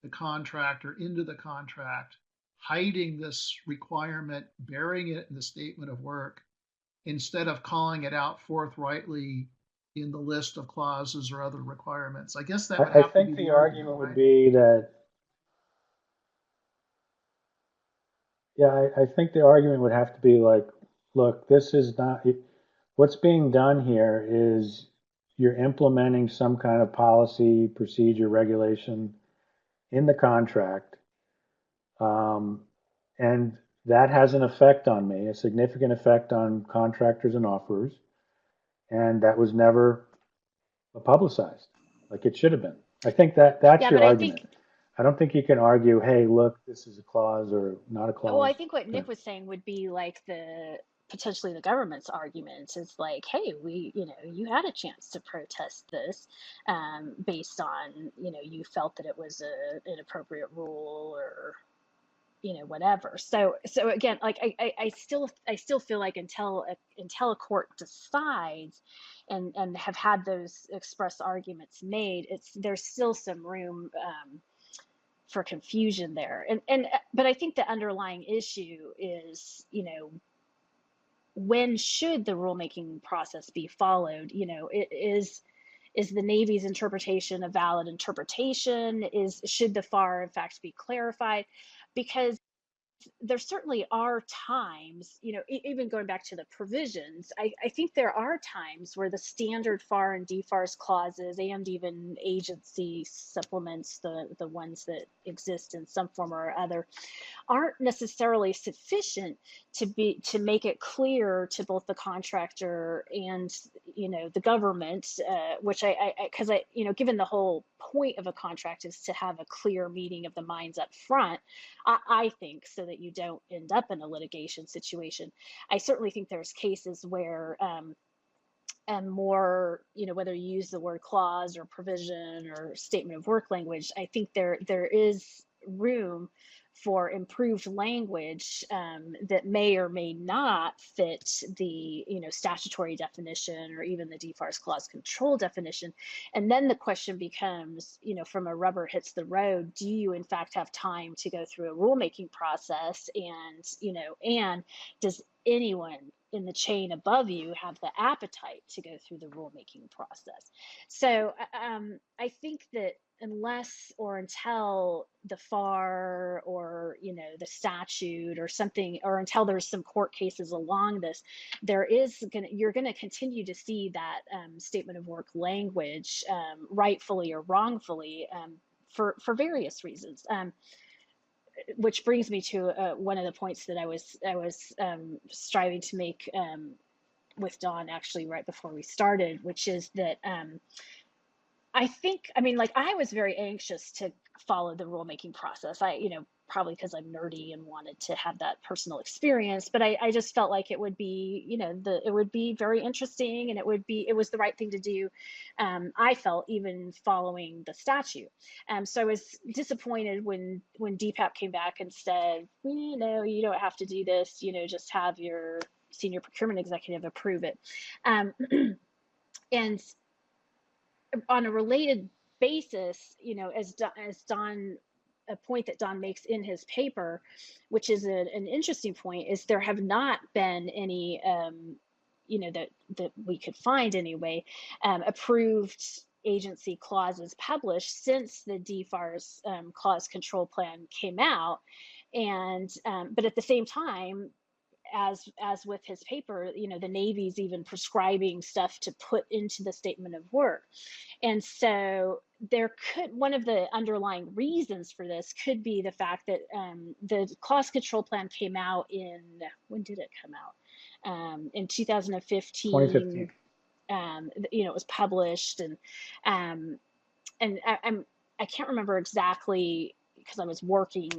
the contractor into the contract, hiding this requirement, burying it in the statement of work, instead of calling it out forthrightly in the list of clauses or other requirements. I guess that would have I think to be the argument would be that, I think the argument would have to be like, look, this is not, what's being done here is you're implementing some kind of policy, procedure, regulation in the contract. And that has an effect on me, a significant effect on contractors and offerers. And that was never publicized like it should have been. I think that's Yeah, your but I argument. think, I don't think you can argue, hey, look, this is a clause or not a well, I clause. think what Nick was saying would be like potentially the government's argument is like, hey, you had a chance to protest this, based on, you felt that it was an inappropriate rule or, whatever. So again, like I still feel like until a court decides and have had those express arguments made, there's still some room, for confusion there. But I think the underlying issue is, when should the rulemaking process be followed? Is the Navy's interpretation a valid interpretation? Should the FAR in fact be clarified? Because there certainly are times, even going back to the provisions, I think there are times where the standard FAR and DFARS clauses and even agency supplements, the ones that exist in some form or other, aren't necessarily sufficient to make it clear to both the contractor and the government, which because given the whole point of a contract is to have a clear meeting of the minds up front, I think, so that you don't end up in a litigation situation. I certainly think there's cases where and more, whether you use the word clause or provision or statement of work language, I think there is room for improved language, that may or may not fit the statutory definition or even the DFARS clause control definition. And then the question becomes, from a rubber hits the road, do you in fact have time to go through a rulemaking process? And does anyone in the chain above you have the appetite to go through the rulemaking process? So I think that unless or until the FAR or the statute or something, or until there's some court cases along this, you're gonna continue to see that statement of work language, rightfully or wrongfully, for various reasons. Which brings me to one of the points that I was striving to make, with Dawn actually right before we started, which is that I think, like I was very anxious to follow the rulemaking process. Probably because I'm nerdy and wanted to have that personal experience, but I just felt like it would be, it would be very interesting, and it was the right thing to do. I felt, even following the statute. So I was disappointed when DPAP came back and said, you don't have to do this, just have your senior procurement executive approve it. And on a related basis, as Don, a point that Don makes in his paper, which is an interesting point, is there have not been any that we could find anyway, approved agency clauses published since the DFARS clause control plan came out. And but at the same time, as with his paper, the Navy's even prescribing stuff to put into the statement of work. And so one of the underlying reasons for this could be the fact that the clause control plan came out when did it come out? In 2015. 2015. It was published, and I can't remember exactly, because I was working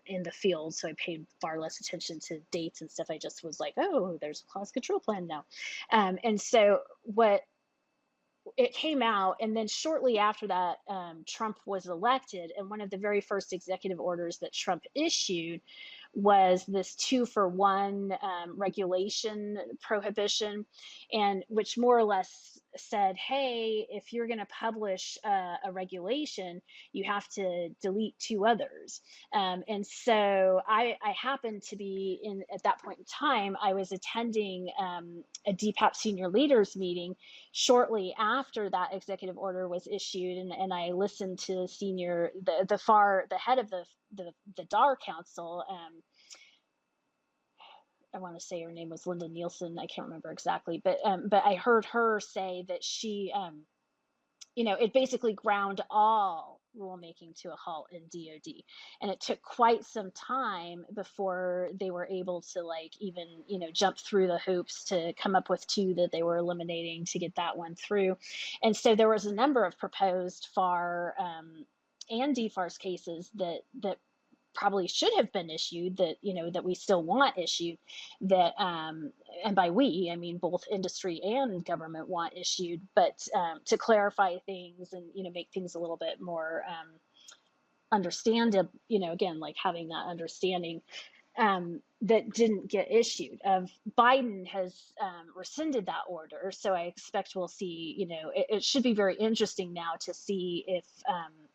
in the field, so I paid far less attention to dates and stuff. I just was like, oh, there's a clause control plan now. And so it came out, and then shortly after that, Trump was elected, and one of the very first executive orders that Trump issued was this 2-for-1 regulation prohibition, and which more or less said, hey, if you're going to publish a regulation, you have to delete 2 others. And so I happened to be at that point in time, I was attending a DPAP senior leaders meeting shortly after that executive order was issued, and I listened to the head of the DAR Council. I want to say her name was Linda Nielsen. I can't remember exactly, but I heard her say that she, it basically ground all rulemaking to a halt in DoD, and it took quite some time before they were able to even jump through the hoops to come up with 2 that they were eliminating to get that one through. And so there was a number of proposed FAR and DFARS cases that probably should have been issued, that we still want issued, that and by we I mean both industry and government want issued, but to clarify things and make things a little bit more understandable, again, like having that understanding, that didn't get issued. Biden has rescinded that order, so I expect we'll see. It should be very interesting now to see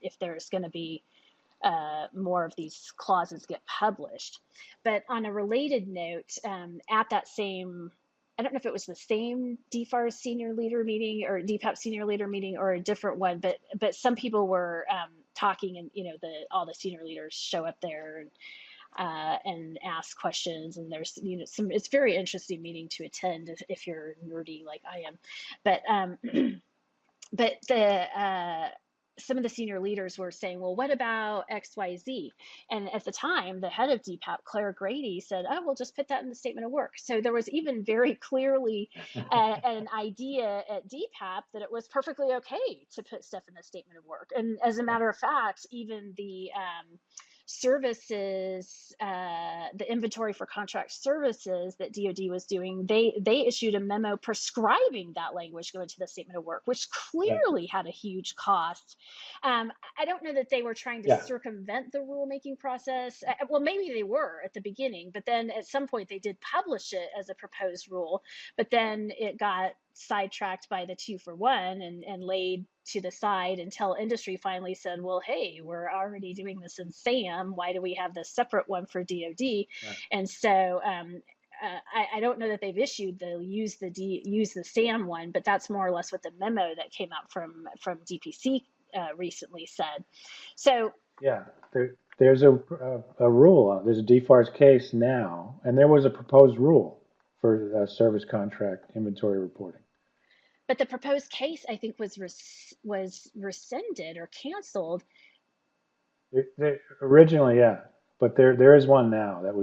if there's going to be more of these clauses get published. But on a related note, at that same, I don't know if it was the same DFARS senior leader meeting or DPAP senior leader meeting or a different one, but some people were talking, and all the senior leaders show up there and ask questions, and there's it's a very interesting meeting to attend if you're nerdy like I am. But some of the senior leaders were saying, well, what about XYZ? And at the time, the head of DPAP, Claire Grady, said, oh, we'll just put that in the statement of work. So there was even very clearly an idea at DPAP that it was perfectly okay to put stuff in the statement of work. And as a matter of fact, even the services, the inventory for contract services that DoD was doing, they issued a memo prescribing that language go into the statement of work, which clearly had a huge cost. I don't know that they were trying to circumvent the rulemaking process. Well, maybe they were at the beginning, but then at some point they did publish it as a proposed rule, but then it got sidetracked by the 2-for-1 and laid to the side until industry finally said, well, hey, we're already doing this in SAM. Why do we have this separate one for DoD? Right. And so I don't know that they've issued the use the SAM one, but that's more or less what the memo that came out from DPC recently said. So yeah, there's a rule. There's a DFARS case now, and there was a proposed rule for service contract inventory reporting. But the proposed case, I think, was rescinded or canceled. Originally, yeah, but there is one now that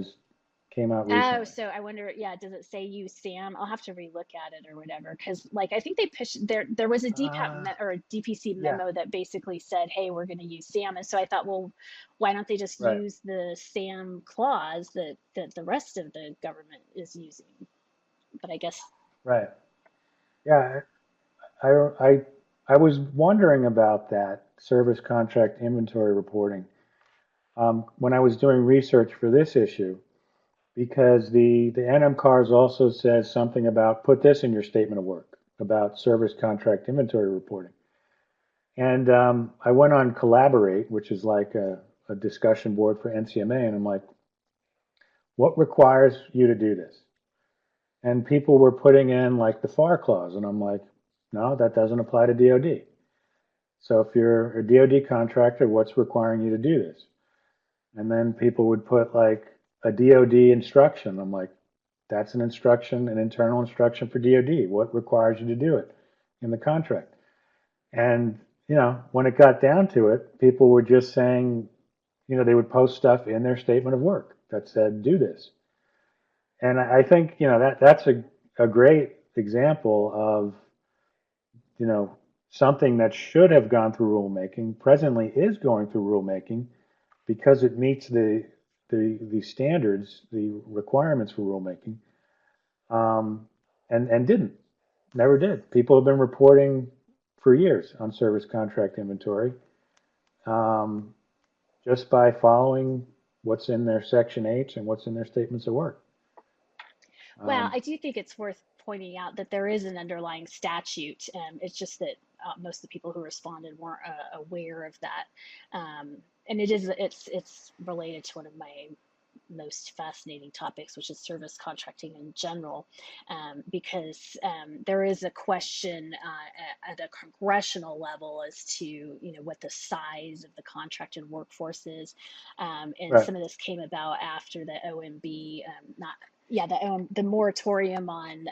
came out recently. Oh, so I wonder, does it say use SAM? I'll have to relook at it or whatever, because I think they pushed there was a DPAP or a DPC memo that basically said, hey, we're going to use SAM, and so I thought, well, why don't they just use the SAM clause that the rest of the government is using? But I guess yeah. I was wondering about that service contract inventory reporting when I was doing research for this issue, because the NMCARS also says something about put this in your statement of work about service contract inventory reporting. And I went on Collaborate, which is like a discussion board for NCMA, and I'm like, what requires you to do this? And people were putting in like the FAR clause, and I'm like, no, that doesn't apply to DoD. So if you're a DoD contractor, what's requiring you to do this? And then people would put like a DoD instruction. I'm like, that's an instruction, an internal instruction for DoD. What requires you to do it in the contract? And, when it got down to it, people were just saying, they would post stuff in their statement of work that said, do this. And I think, that's a great example of, something that should have gone through rulemaking, presently is going through rulemaking because it meets the standards, the requirements for rulemaking, and didn't, never did. People have been reporting for years on service contract inventory, um, just by following what's in their Section H and what's in their statements of work. Well, I do think it's worth pointing out that there is an underlying statute. It's just that most of the people who responded weren't aware of that. And it's related to one of my most fascinating topics, which is service contracting in general, because there is a question at a congressional level as to what the size of the contracted workforce is, and Right. some of this came about after the OMB, not yeah, the moratorium on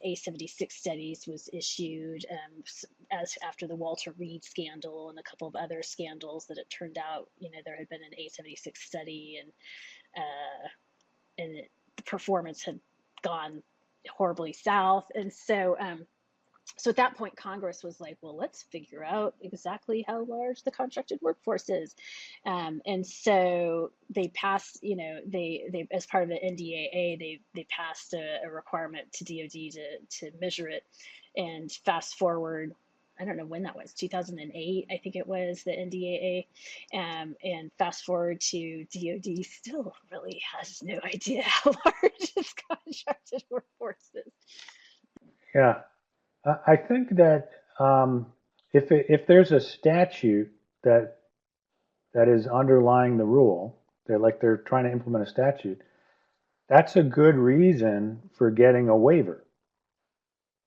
A76 studies was issued as after the Walter Reed scandal and a couple of other scandals that it turned out, there had been an A76 study and the performance had gone horribly south. And so at that point, Congress was like, well, let's figure out exactly how large the contracted workforce is. And so they passed, they as part of the NDAA, they passed a requirement to DoD to measure it. And fast forward, I don't know when that was, 2008, I think it was, the NDAA. And fast forward to DoD still really has no idea how large its contracted workforce is. Yeah. I think that if there's a statute that is underlying the rule, they're trying to implement a statute, that's a good reason for getting a waiver,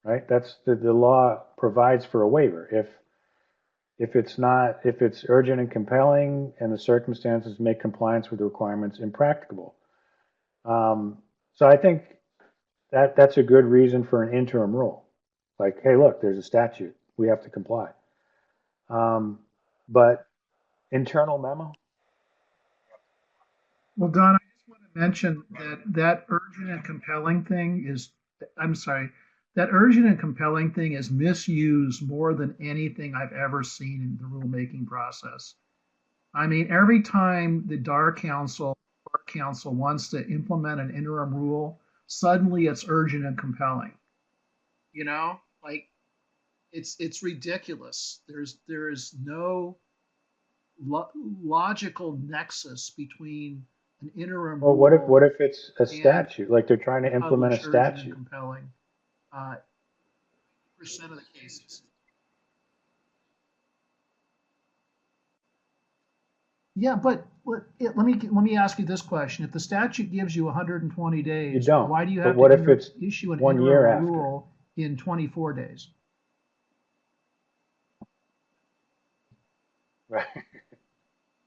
right? That's the law provides for a waiver. If it's urgent and compelling and the circumstances make compliance with the requirements impracticable. So I think that's a good reason for an interim rule. Like, hey, look, there's a statute. We have to comply. But internal memo? Well, Don, I just want to mention that urgent and compelling thing is, I'm sorry, that urgent and compelling thing is misused more than anything I've ever seen in the rulemaking process. I mean, every time the DAR Council wants to implement an interim rule, suddenly it's urgent and compelling. Like it's ridiculous. There is no logical nexus between an interim Well, rule what if it's a and statute? Like they're trying to implement a published urgent and statute. compelling. 90% of the cases. Yeah, but let me ask you this question: if the statute gives you 120 You days, don't. why do you But have what to if it's issue an 1 year interim after? rule in 24 days? Right.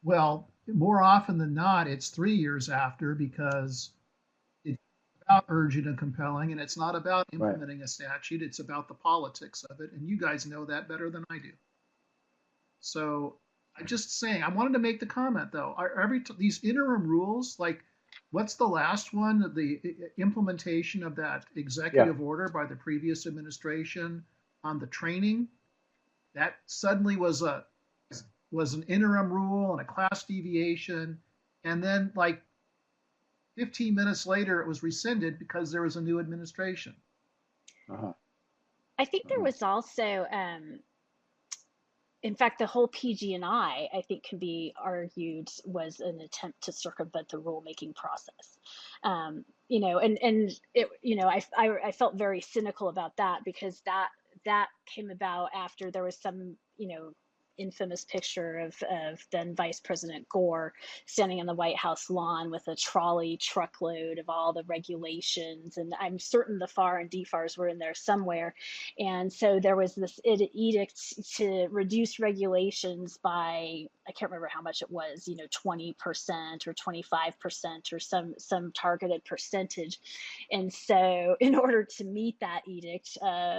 Well, more often than not, it's 3 years after because it's about urgent and compelling, and it's not about Right. implementing a statute. It's about the politics of it, and you guys know that better than I do. So I'm just saying, I wanted to make the comment though. These interim rules, like what's the last one? The implementation of that executive order by the previous administration on the training. That suddenly was an interim rule and a class deviation, and then like 15 minutes later, it was rescinded because there was a new administration. Uh-huh. I think there was also, in fact, the whole PG&I think can be argued was an attempt to circumvent the rulemaking process. And it, I felt very cynical about that because that came about after there was some, infamous picture of then Vice President Gore standing on the White House lawn with a trolley truckload of all the regulations. And I'm certain the FAR and DFARS were in there somewhere. And so there was this edict to reduce regulations by, I can't remember how much it was, 20% or 25% or some targeted percentage. And so in order to meet that edict,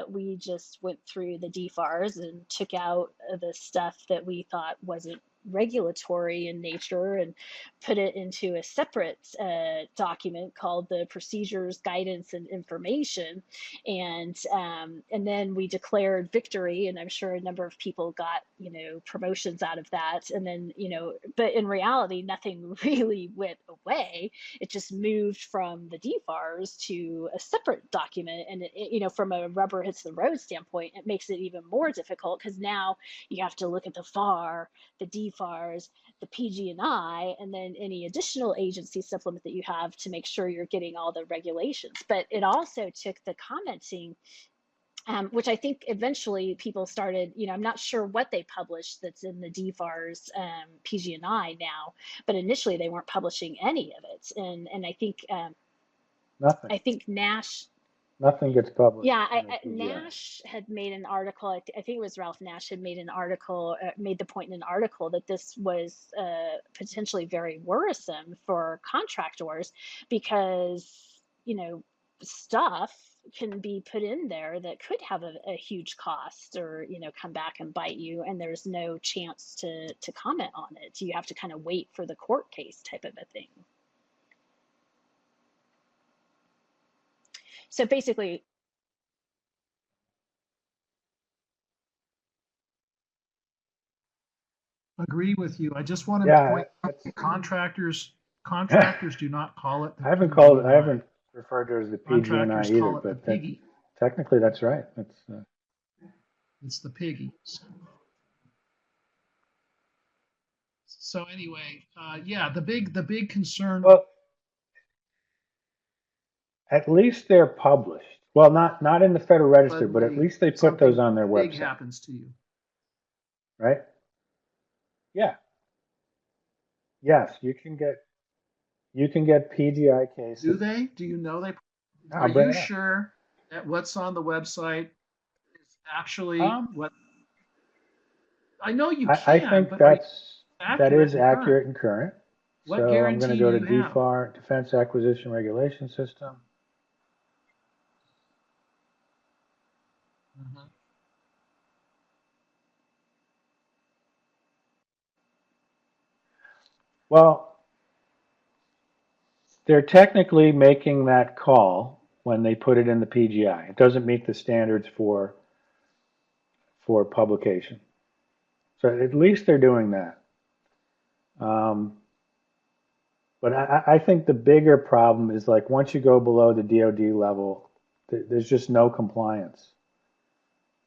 we just went through the DFARS and took out the stuff that we thought wasn't regulatory in nature and put it into a separate document called the Procedures, Guidance, and Information. And then we declared victory, and I'm sure a number of people got promotions out of that. And then but in reality, nothing really went away. It just moved from the DFARS to a separate document. And from a rubber hits the road standpoint, it makes it even more difficult because now you have to look at the FAR, the DFARS, the PG&I, and then any additional agency supplement that you have to make sure you're getting all the regulations. But it also took the commenting, which I think eventually people started, I'm not sure what they published that's in the DFARS PG&I now, but initially they weren't publishing any of it. And I think Nothing. I think Nash. Nothing gets published. Yeah, in the PGI. Nash had made an article. I think it was Ralph Nash had made an article, made the point in an article that this was potentially very worrisome for contractors because stuff can be put in there that could have a huge cost or come back and bite you, and there's no chance to comment on it. You have to kind of wait for the court case type of a thing. So basically, Agree with you. I just wanted to point out contractors do not call it. I haven't referred to it as the PG&I Contractors either, call it the but piggy. technically that's right. It's the piggy. So anyway, yeah, the big concern. Well, at least they're published. Well, not in the Federal Register, but at least they put those on their website. Big happens to you, right? Yeah. Yes, you can get PGI cases. Do they? Do you know they? Are you sure that what's on the website is actually what? I know you can. I think that is accurate and current. What so I'm going to go to DFAR, Defense Acquisition Regulation System. Mm-hmm. Well, they're technically making that call when they put it in the PGI. It doesn't meet the standards for publication. So at least they're doing that. But I think the bigger problem is like once you go below the DoD level, there's just no compliance.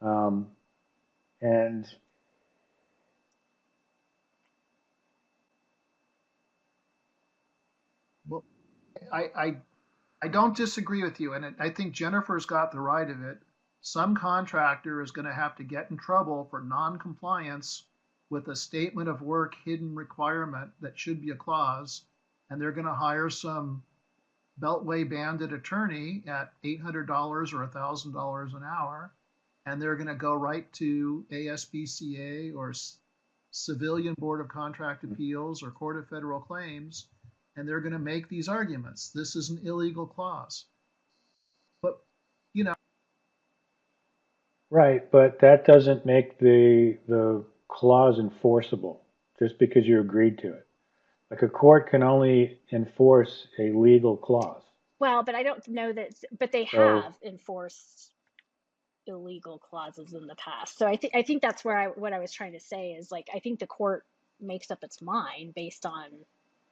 And well, I don't disagree with you, and I think Jennifer's got the right of it. Some contractor is going to have to get in trouble for non-compliance with a statement of work hidden requirement that should be a clause, and they're going to hire some Beltway bandit attorney at $800 or $1,000 an hour, and they're going to go right to ASPCA or Civilian Board of Contract Appeals or Court of Federal Claims, and they're going to make these arguments. This is an illegal clause. But, right, but that doesn't make the clause enforceable just because you agreed to it. Like a court can only enforce a legal clause. Well, but I don't know that, but they have enforced illegal clauses in the past. So I think that's what I was trying to say is like, I think the court makes up its mind based on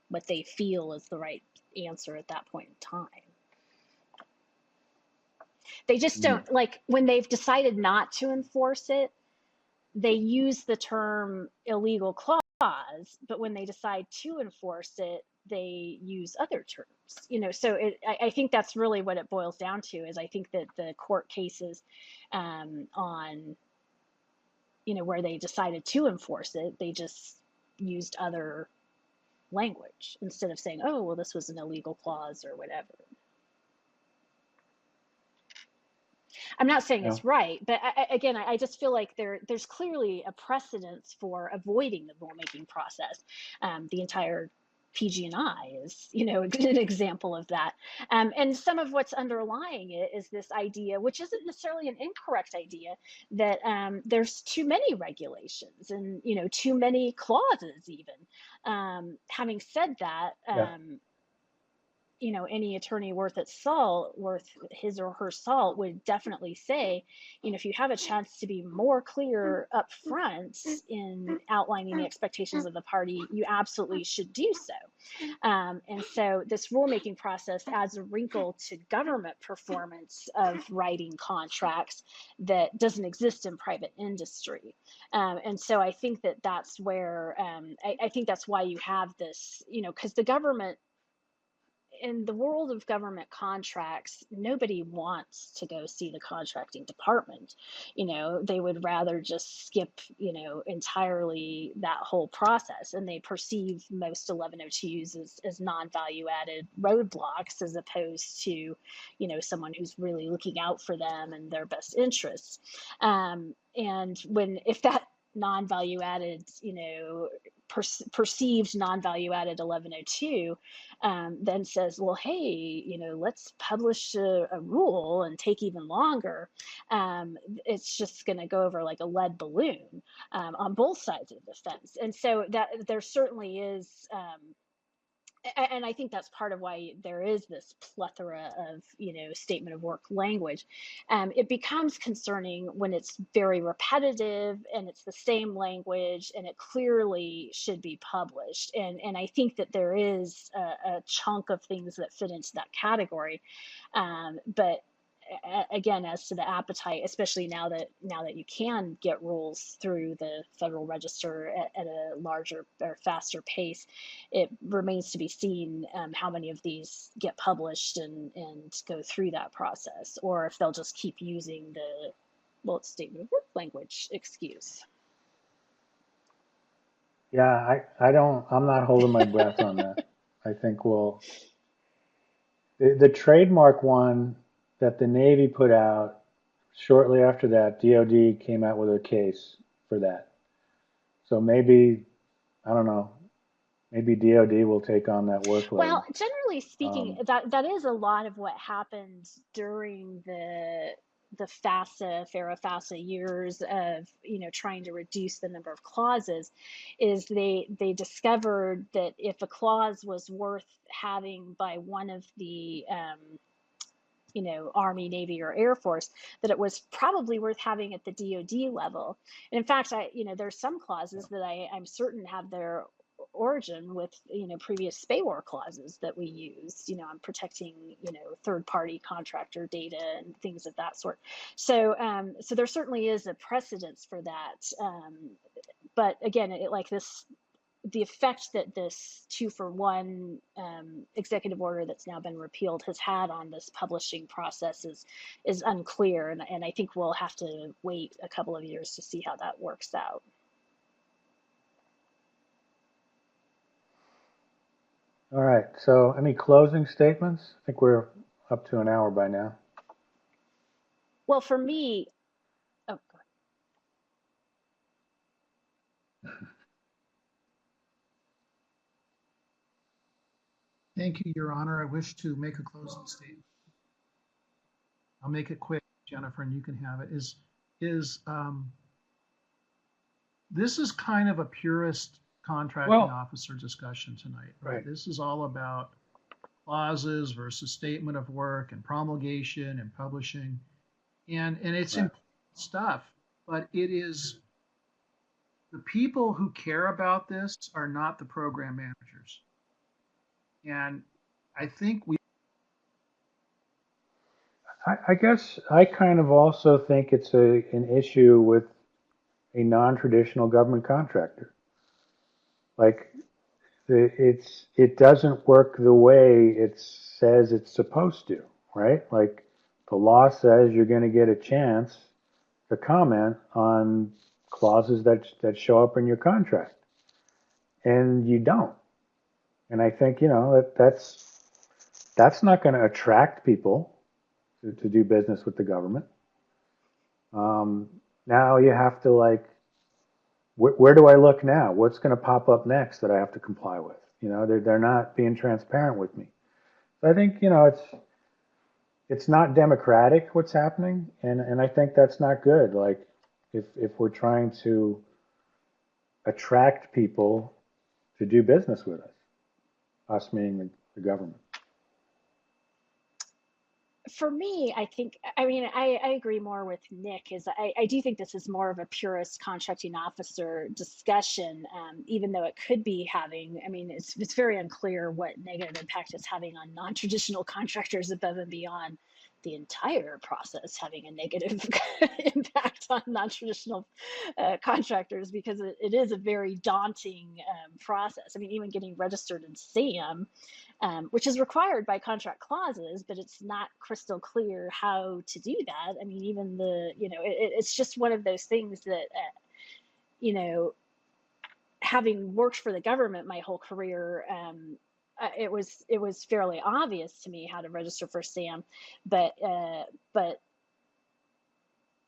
what they feel is the right answer at that point in time. They just don't, like when they've decided not to enforce it, they use the term illegal clause, but when they decide to enforce it, they use other terms, so I think that's really what it boils down to is I think that the court cases on where they decided to enforce it, they just used other language instead of saying, oh, well, this was an illegal clause or whatever. I'm not saying Yeah. it's right, but again, I just feel like there's clearly a precedence for avoiding the rulemaking process. The entire PG&I is, an example of that. And some of what's underlying it is this idea, which isn't necessarily an incorrect idea, that there's too many regulations and, too many clauses even. Having said that, Yeah. any attorney worth his or her salt would definitely say, if you have a chance to be more clear up front in outlining the expectations of the party, you absolutely should do so. And so this rulemaking process adds a wrinkle to government performance of writing contracts that doesn't exist in private industry. And so I think that's where, I think that's why you have this, because the government, in the world of government contracts, nobody wants to go see the contracting department. They would rather just skip, entirely that whole process. And they perceive most 1102s as non-value added roadblocks, as opposed to, someone who's really looking out for them and their best interests. And if that non-value added, perceived non-value added 1102 then says, well, hey, let's publish a rule and take even longer, it's just going to go over like a lead balloon on both sides of the fence. And so that there certainly is, and I think that's part of why there is this plethora of, statement of work language. It becomes concerning when it's very repetitive and it's the same language and it clearly should be published. And I think that there is a chunk of things that fit into that category. But again, as to the appetite, especially now that you can get rules through the Federal Register at a larger or faster pace, it remains to be seen how many of these get published and go through that process, or if they'll just keep using the statement of work language excuse. Yeah, I'm not holding my breath on that. I think the trademark one that the Navy put out, shortly after that, DOD came out with a case for that. So maybe, I don't know, maybe DOD will take on that workload. Well, generally speaking, that is a lot of what happened during the FARA-FASA years of, trying to reduce the number of clauses, is they discovered that if a clause was worth having by one of the Army, Navy, or Air Force, that it was probably worth having at the DoD level. And in fact, there's some clauses that I'm certain have their origin with, previous SPAWAR clauses that we used, on protecting, third-party contractor data and things of that sort. So, so there certainly is a precedence for that. But again, the effect that this 2-for-1 executive order that's now been repealed has had on this publishing process is unclear. And I think we'll have to wait a couple of years to see how that works out. All right, so any closing statements? I think we're up to an hour by now. Well, for me, oh, go ahead. Thank you, Your Honor. I wish to make a closing statement. I'll make it quick, Jennifer, and you can have it. This is kind of a purist contracting officer discussion tonight, right? This is all about clauses versus statement of work and promulgation and publishing, and it's important stuff. But it is the people who care about this are not the program managers. And I think I guess I kind of also think it's an issue with a non-traditional government contractor. Like it doesn't work the way it says it's supposed to, right? Like the law says you're going to get a chance to comment on clauses that show up in your contract, and you don't. And I think, that's not going to attract people to do business with the government. Now you have to where do I look now? What's going to pop up next that I have to comply with? They're not being transparent with me. So I think, it's not democratic what's happening, and I think that's not good. Like, if we're trying to attract people to do business with us meaning the government. For me, I agree more with Nick. I do think this is more of a purist contracting officer discussion, even though it could be having, it's very unclear what negative impact it's having on non-traditional contractors above and beyond the entire process having a negative impact on non-traditional contractors, because it is a very daunting process. Even getting registered in SAM, which is required by contract clauses, but it's not crystal clear how to do that. Even it's just one of those things that, having worked for the government my whole career, it was fairly obvious to me how to register for SAM, but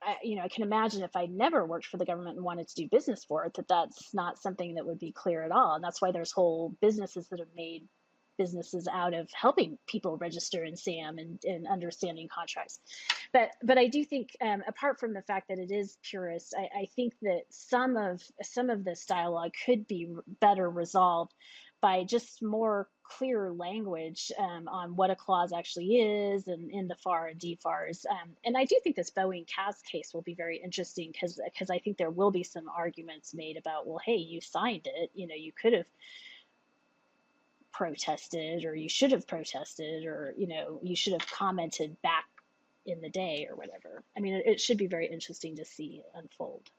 I can imagine if I never worked for the government and wanted to do business for it, that's not something that would be clear at all. And that's why there's whole businesses that have made businesses out of helping people register in SAM and understanding contracts. But I do think, apart from the fact that it is purist, I think that some of this dialogue could be better resolved by just more clear language on what a clause actually is, and in the FAR and DFARS. And I do think this Boeing CAS case will be very interesting, because I think there will be some arguments made about, well, hey, you signed it, you could have protested, or you should have protested, or you should have commented back in the day or whatever. It should be very interesting to see unfold.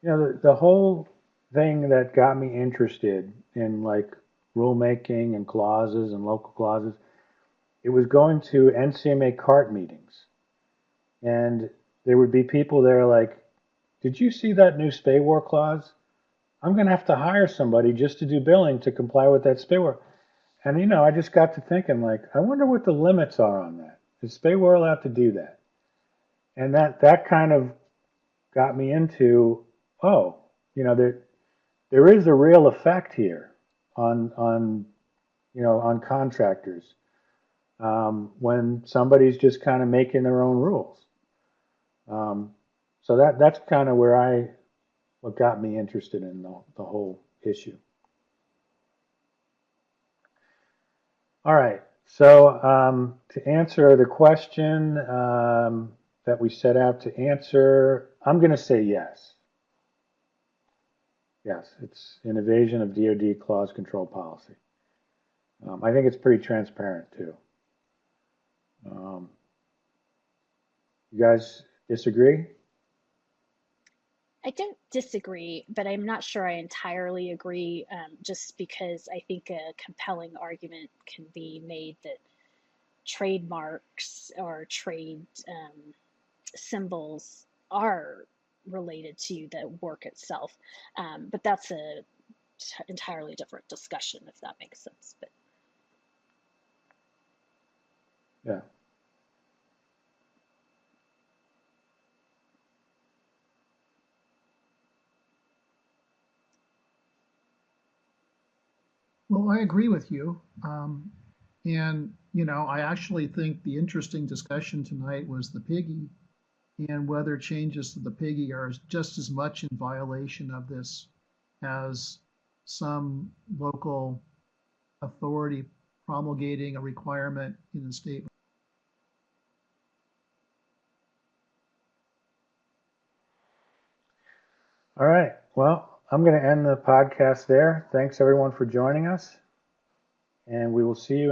The whole thing that got me interested in rulemaking and clauses and local clauses, it was going to NCMA CART meetings, and there would be people there like, did you see that new SPAWAR clause? I'm going to have to hire somebody just to do billing to comply with that SPAWAR. And, I just got to thinking, I wonder what the limits are on that. Is SPAWAR allowed to do that? And that kind of got me into, there is a real effect here on contractors when somebody's just kind of making their own rules. So that's kind of what got me interested in the whole issue. All right, so to answer the question that we set out to answer, I'm going to say yes. Yes, it's an evasion of DoD clause control policy. I think it's pretty transparent too. You guys disagree? I don't disagree, but I'm not sure I entirely agree, just because I think a compelling argument can be made that trademarks or trade symbols are related to the work itself. But that's a entirely different discussion, if that makes sense. But Yeah. Well, I agree with you. And, I actually think the interesting discussion tonight was the PGI, and whether changes to the PGI are just as much in violation of this as some local authority promulgating a requirement in the state. All right. Well, I'm going to end the podcast there. Thanks everyone for joining us, and we will see you